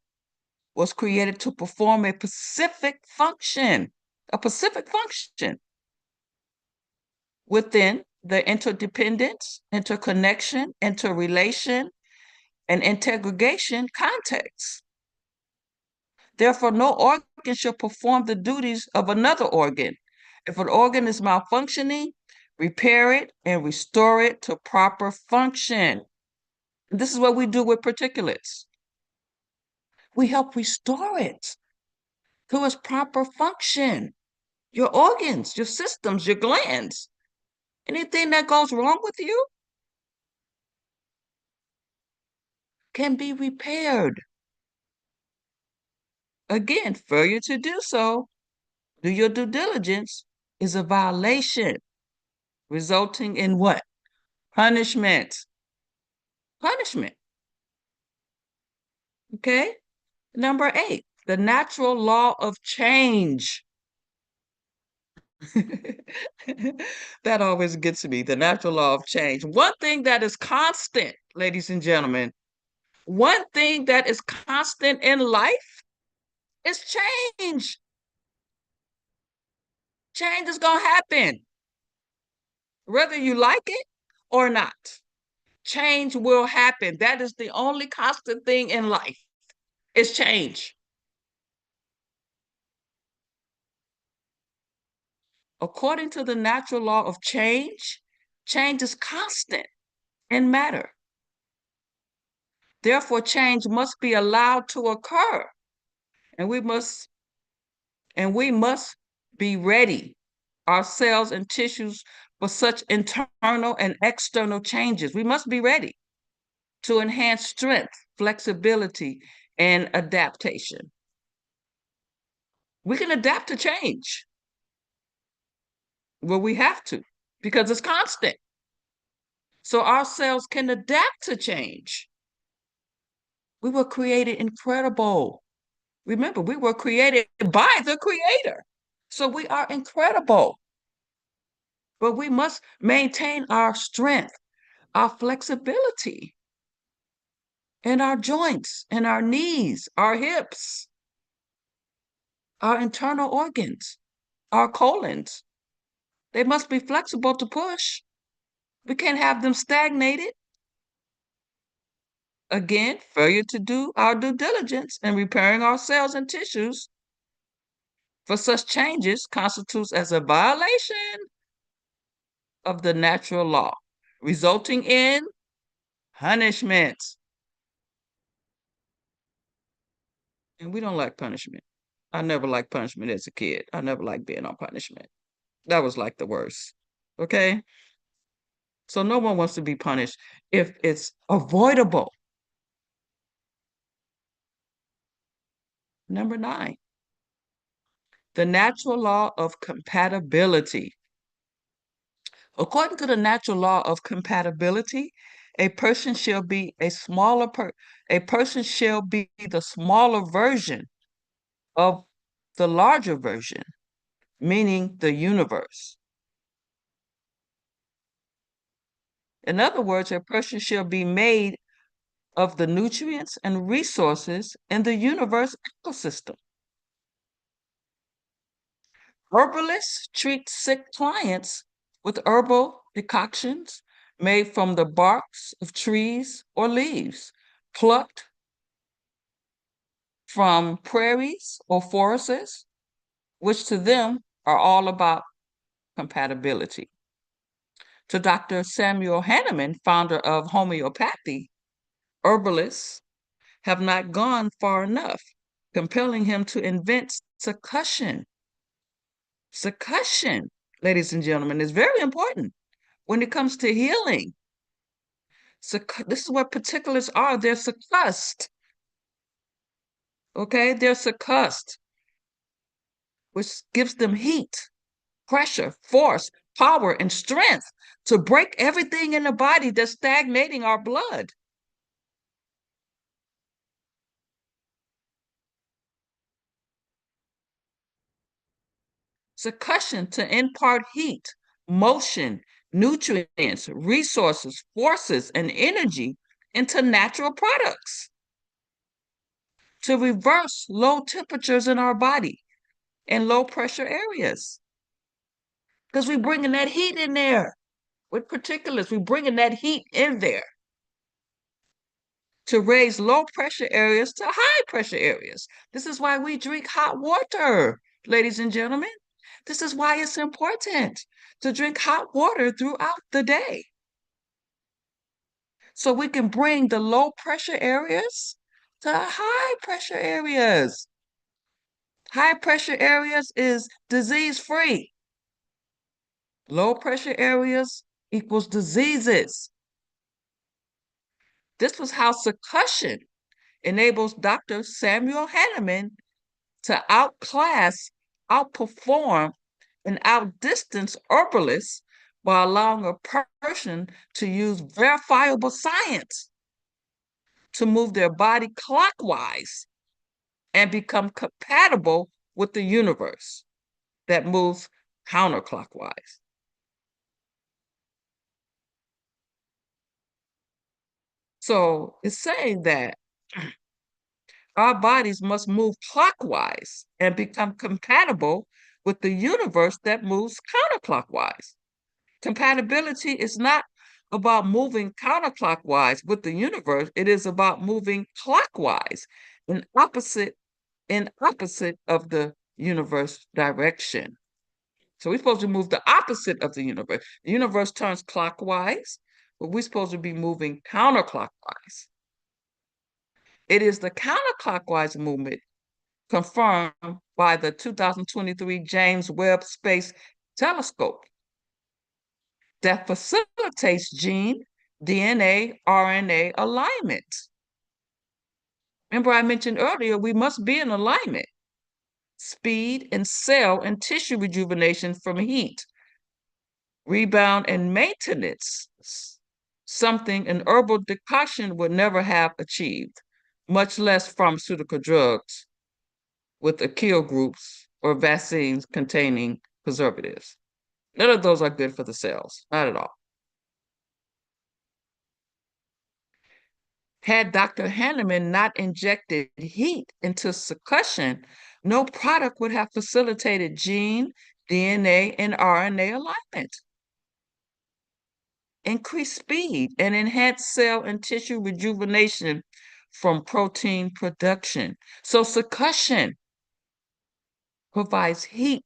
was created to perform a specific function, within the interdependence, interconnection, interrelation, and integration context. Therefore, no organ shall perform the duties of another organ. If an organ is malfunctioning, repair it and restore it to proper function. This is what we do with particulates. We help restore it to its proper function. Your organs, your systems, your glands, anything that goes wrong with you can be repaired. Again, failure to do so, do your due diligence, is a violation, resulting in what? Punishment. Punishment. Okay? Number 8, the natural law of change. That always gets me, the natural law of change. One thing that is constant, ladies and gentlemen, one thing that is constant in life is change. Change is going to happen, whether you like it or not. Change will happen. That is the only constant thing in life, is change. According to the natural law of change, change is constant in matter. Therefore, change must be allowed to occur, and we must be ready, our cells and tissues, for such internal and external changes. We must be ready to enhance strength, flexibility, and adaptation. We can adapt to change. Well, we have to, because it's constant. So our cells can adapt to change. We were created incredible. Remember, we were created by the Creator. So we are incredible. But we must maintain our strength, our flexibility, and our joints, and our knees, our hips, our internal organs, our colons. They must be flexible to push. We can't have them stagnated. Again, failure to do our due diligence in repairing our cells and tissues for such changes constitutes as a violation of the natural law, resulting in punishment. And we don't like punishment. I never liked punishment as a kid. I never liked being on punishment. That was like the worst. Okay? So no one wants to be punished if it's avoidable. Number 9, the natural law of compatibility. According to the natural law of compatibility, a person shall be the smaller version of the larger version, meaning the universe. In other words, a person shall be made of the nutrients and resources in the universe ecosystem. Herbalists treat sick clients with herbal decoctions made from the barks of trees or leaves, plucked from prairies or forests, which to them are all about compatibility. To Dr. Samuel Hahnemann, founder of homeopathy, herbalists have not gone far enough, compelling him to invent succussion Succussion, ladies and gentlemen, is very important when it comes to healing. This is what particulates are. They're succussed. Okay, they're succussed, which gives them heat, pressure, force, power, and strength to break everything in the body that's stagnating our blood. Succussion to impart heat, motion, nutrients, resources, forces, and energy into natural products. To reverse low temperatures in our body and low pressure areas. Because we're bringing that heat in there with particulates. We're bringing that heat in there to raise low pressure areas to high pressure areas. This is why we drink hot water, ladies and gentlemen. This is why it's important to drink hot water throughout the day. So we can bring the low pressure areas to high pressure areas. High pressure areas is disease-free. Low pressure areas equals diseases. This was how succussion enables Dr. Samuel Hahnemann to outclass, outperform, and outdistance herbalists by allowing a person to use verifiable science to move their body clockwise and become compatible with the universe that moves counterclockwise. So it's saying that our bodies must move clockwise and become compatible with the universe that moves counterclockwise. Compatibility is not about moving counterclockwise with the universe. It is about moving clockwise in opposite of the universe direction. So we're supposed to move the opposite of the universe. The universe turns clockwise, but we're supposed to be moving counterclockwise. It is the counterclockwise movement confirmed by the 2023 James Webb Space Telescope that facilitates gene, DNA, RNA alignment. Remember I mentioned earlier, we must be in alignment. Speed and cell and tissue rejuvenation from heat, rebound and maintenance, something an herbal decoction would never have achieved, much less pharmaceutical drugs with kill groups or vaccines containing preservatives. None of those are good for the cells, not at all. Had Dr. Hahnemann not injected heat into succussion, no product would have facilitated gene, DNA, and RNA alignment, increased speed, and enhanced cell and tissue rejuvenation from protein production. So succussion provides heat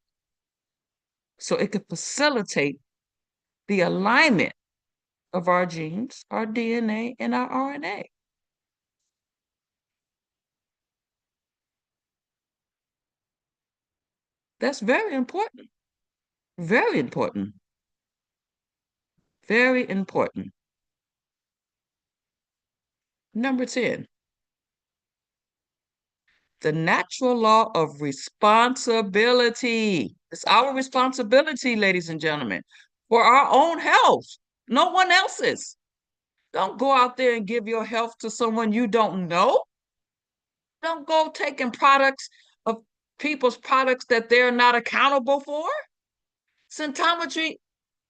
so it can facilitate the alignment of our genes, our DNA, and our RNA. That's very important. Very important. Very important. Number 10, the natural law of responsibility. It's our responsibility, ladies and gentlemen, for our own health, no one else's. Don't go out there and give your health to someone you don't know. Don't go taking products of people's products that they're not accountable for. Symptometry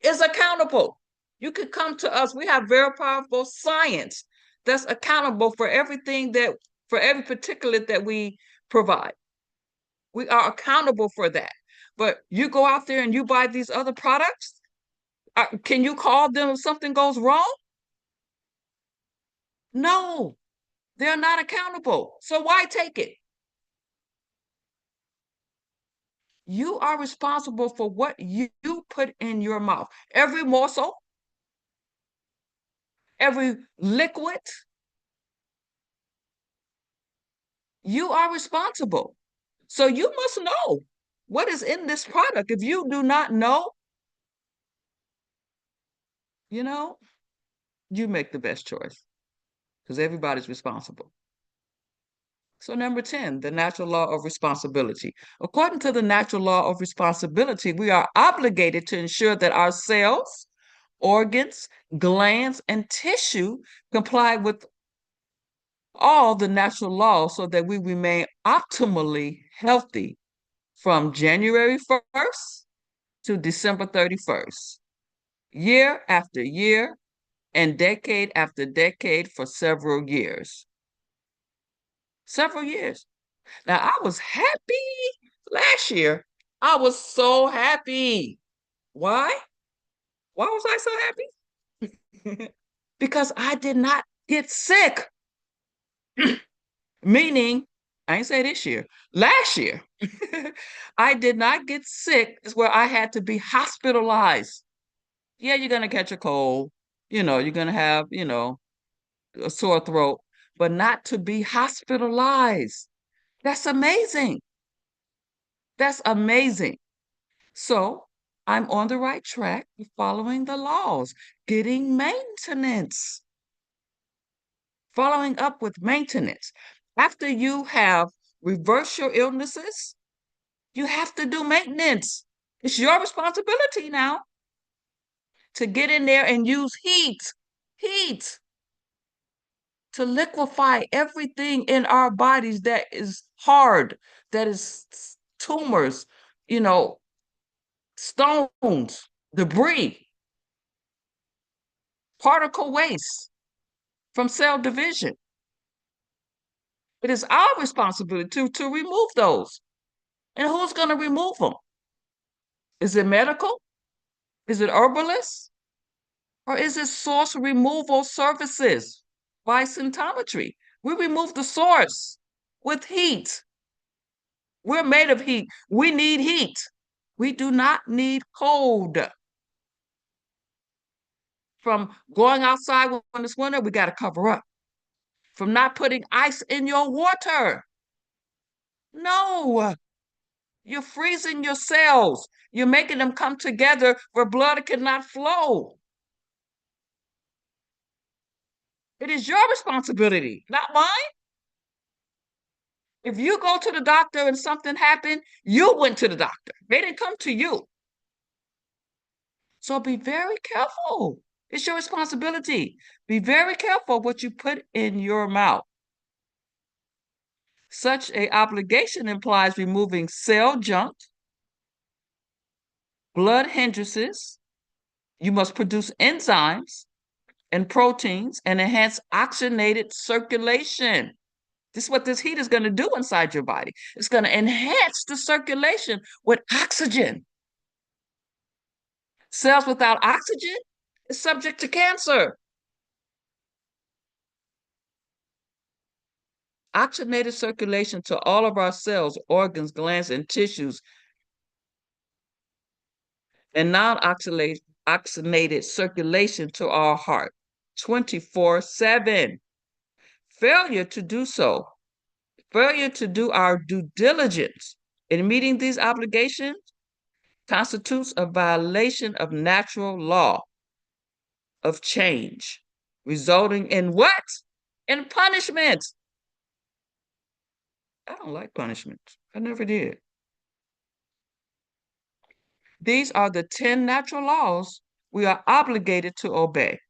is accountable. You could come to us. We have very powerful science that's accountable for everything for every particulate that we provide. We are accountable for that. But you go out there and you buy these other products, can you call them if something goes wrong? No, they're not accountable. So why take it? You are responsible for what you put in your mouth. Every morsel, every liquid, you are responsible. So you must know what is in this product. If you do not know, you make the best choice because everybody's responsible. So number 10, the natural law of responsibility. According to the natural law of responsibility, we are obligated to ensure that our cells, organs, glands, and tissue comply with all the natural laws so that we remain optimally healthy from January 1st to December 31st, year after year and decade after decade for several years. Several years. Now, I was happy last year. I was so happy. Why? Why was I so happy? Because I did not get sick. Meaning, I ain't say this year, last year, I did not get sick, is where I had to be hospitalized. Yeah, you're going to catch a cold. You're going to have, a sore throat, but not to be hospitalized. That's amazing. That's amazing. So I'm on the right track, following the laws, getting maintenance, following up with maintenance. After you have reversed your illnesses, you have to do maintenance. It's your responsibility now to get in there and use heat to liquefy everything in our bodies that is hard, that is tumors, stones, debris, particle waste from cell division. It is our responsibility to remove those. And who's going to remove them? Is it medical? Is it herbalists? Or is it source removal services by symptometry? We remove the source with heat. We're made of heat. We need heat. We do not need cold. From going outside when it's winter, we got to cover up. From not putting ice in your water. No, you're freezing your cells. You're making them come together where blood cannot flow. It is your responsibility, not mine. If you go to the doctor and something happened, you went to the doctor. They didn't come to you. So be very careful. It's your responsibility. Be very careful what you put in your mouth. Such an obligation implies removing cell junk, blood hindrances. You must produce enzymes and proteins and enhance oxygenated circulation. This is what this heat is going to do inside your body. It's going to enhance the circulation with oxygen. Cells without oxygen is subject to cancer. Oxygenated circulation to all of our cells, organs, glands, and tissues, and non-oxygenated circulation to our heart 24/7. Failure to do so, failure to do our due diligence in meeting these obligations constitutes a violation of natural law of change, resulting in what? In punishment. I don't like punishment. I never did. These are the 10 natural laws we are obligated to obey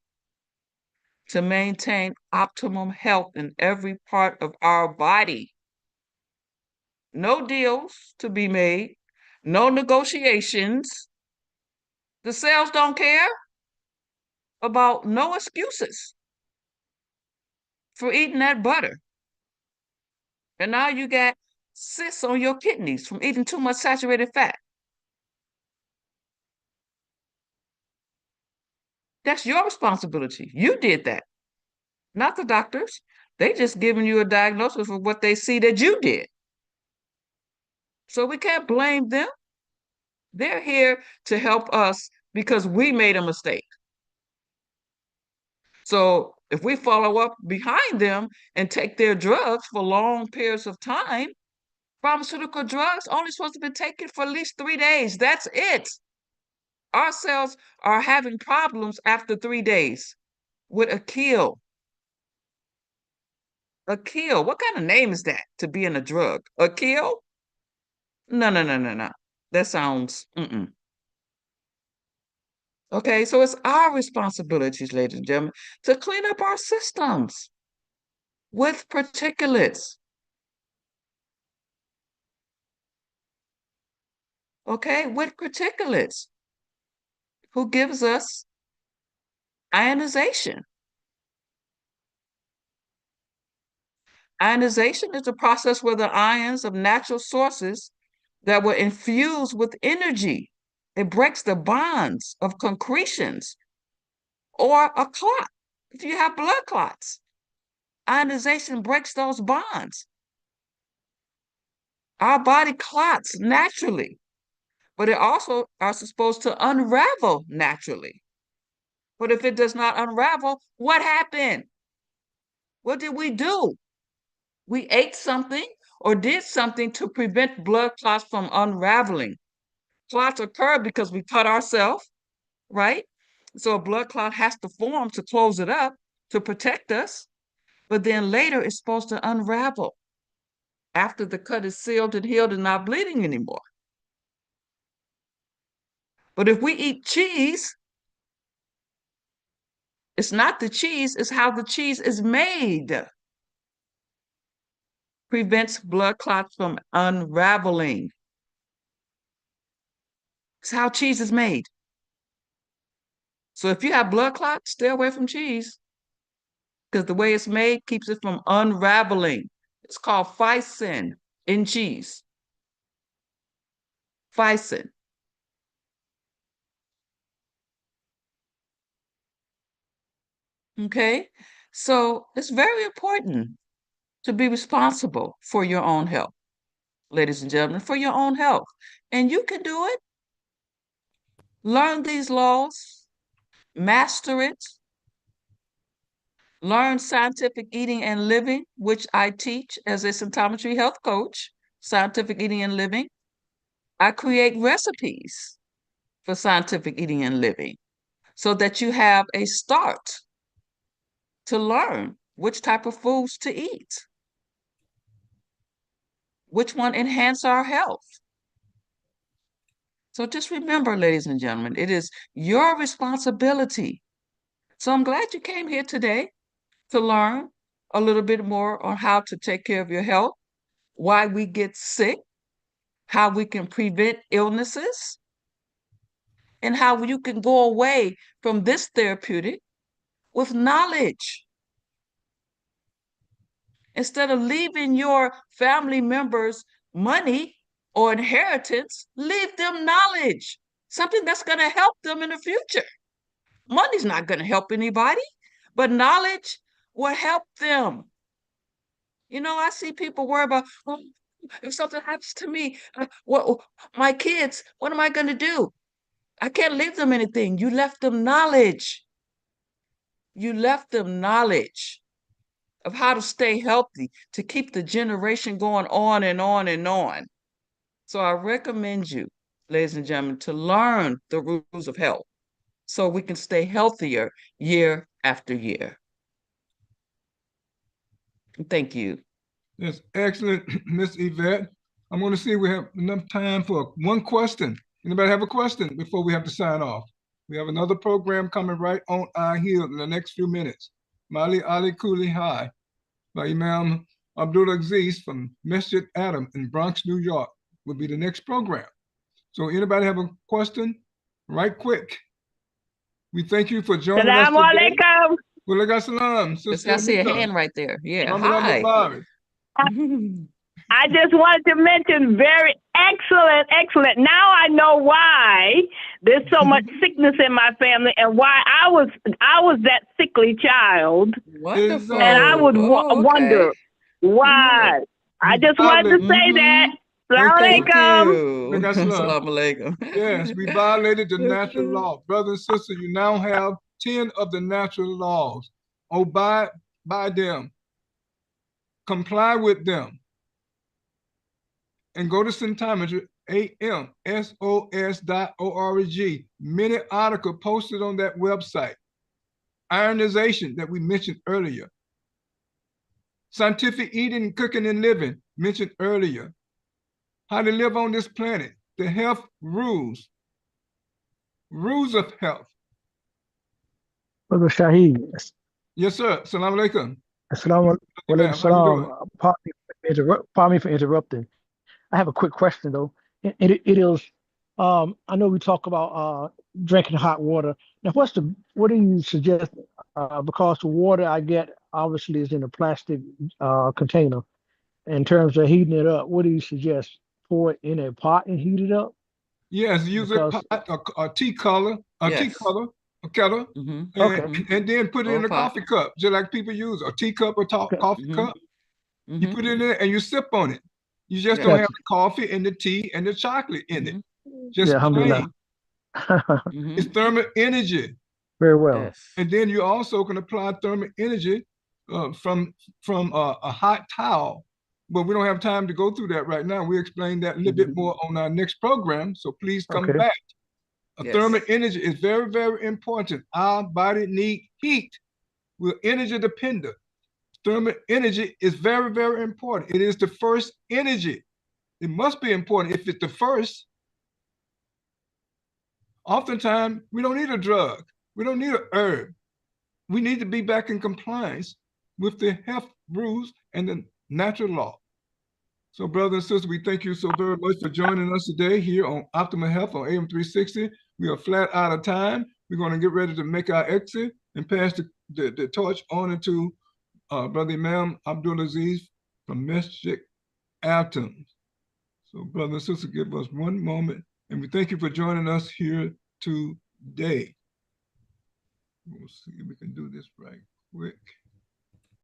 to maintain optimum health in every part of our body. No deals to be made, no negotiations. The cells don't care about no excuses for eating that butter. And now you got cysts on your kidneys from eating too much saturated fat. That's your responsibility. You did that, not the doctors. They just giving you a diagnosis for what they see that you did. So we can't blame them. They're here to help us because we made a mistake. So if we follow up behind them and take their drugs for long periods of time, Pharmaceutical drugs only supposed to be taken for at least 3 days. That's it. Our cells are having problems after 3 days with a kill. A kill. What kind of name is that to be in a drug? A kill? No, no, no, no, no. That sounds, Okay, so it's our responsibilities, ladies and gentlemen, to clean up our systems with particulates. Okay, with particulates. Who gives us ionization? Ionization is a process where the ions of natural sources that were infused with energy, it breaks the bonds of concretions or a clot. If you have blood clots, ionization breaks those bonds. Our body clots naturally, but it also are supposed to unravel naturally. But if it does not unravel, what happened? What did we do? We ate something or did something to prevent blood clots from unraveling. Clots occur because we cut ourselves, right? So a blood clot has to form to close it up to protect us. But then later it's supposed to unravel after the cut is sealed and healed and not bleeding anymore. But if we eat cheese, it's not the cheese, it's how the cheese is made. Prevents blood clots from unraveling. It's how cheese is made. So if you have blood clots, stay away from cheese because the way it's made keeps it from unraveling. It's called physin in cheese. Physin. Okay, so it's very important to be responsible for your own health, ladies and gentlemen, for your own health. And you can do it. Learn these laws, master it, learn scientific eating and living, which I teach as a symptometry health coach, scientific eating and living. I create recipes for scientific eating and living so that you have a start to learn which type of foods to eat, which one enhance our health. So just remember, ladies and gentlemen, it is your responsibility. So I'm glad you came here today to learn a little bit more on how to take care of your health, why we get sick, how we can prevent illnesses, and how you can go away from this therapeutic with knowledge. Instead of leaving your family members money or inheritance, leave them knowledge, something that's going to help them in the future. Money's not going to help anybody, but knowledge will help them. You know, I see people worry about, oh, if something happens to me, my kids, what am I going to do? I can't leave them anything. You left them knowledge. You left them knowledge of how to stay healthy, to keep the generation going on and on and on. So I recommend you, ladies and gentlemen, to learn the rules of health so we can stay healthier year after year. Thank you. That's excellent, Miss Yvette. I'm going to see if we have enough time for one question. Anybody have a question before we have to sign off? We have another program coming right on our heel in the next few minutes. Mali Ali Kuli High by Imam Abdul Aziz from Masjid Adam in Bronx, New York will be the next program. So anybody have a question? Right quick. We thank you for joining us today. Alaikum. Walaikum salam. Just I see a hand right there. Yeah. Hi. I just wanted to mention very excellent. Now I know why there's so much sickness in my family and why I was that sickly child. Wonderful. And I would wonder why. I just wanted to say that. Assalamu alaikum. Yes, we violated the natural law. Brothers and sisters, you now have 10 of the natural laws. Abide by them. Comply with them. and go to Symptometry, AMSOS.org. Many articles posted on that website. Ironization that we mentioned earlier. Scientific eating, cooking, and living mentioned earlier. How to live on this planet. The health rules. Rules of health. Brother Shaheed. Yes, sir. Assalamu alaikum. Assalamu alaikum. How you doing? Pardon me for interrupting. I have a quick question though. It is I know we talk about drinking hot water. Now what do you suggest? Because the water I get obviously is in a plastic container. In terms of heating it up, what do you suggest? Pour it in a pot and heat it up? Yes, use Because, a pot, a tea color, a kettle, okay. and then put it Or in a a pot. coffee cup, just like people use a teacup or Okay. coffee cup. You put it in there and you sip on it. You just Yeah. don't have the coffee and the tea and the chocolate in it. Just Yeah, alhamdulillah. plain. It's thermal energy. Very well. Yes. And then you also can apply thermal energy from a hot towel. But we don't have time to go through that right now. We explain that a little bit more on our next program. So please come Okay. back. Yes. Thermal energy is very, very important. Our body needs heat. We're energy dependent. Thermal energy is very, very important. It is the first energy. It must be important. If it's the first, oftentimes we don't need a drug. We don't need a herb. We need to be back in compliance with the health rules and the natural law. So, brothers and sisters, we thank you so very much for joining us today here on Optimal Health on AM 360. We are flat out of time. We're going to get ready to make our exit and pass the torch on into Brother Imam Abdul Aziz from Masjid Alton. So, brothers and sisters, give us one moment. And we thank you for joining us here today. We'll see if we can do this right quick.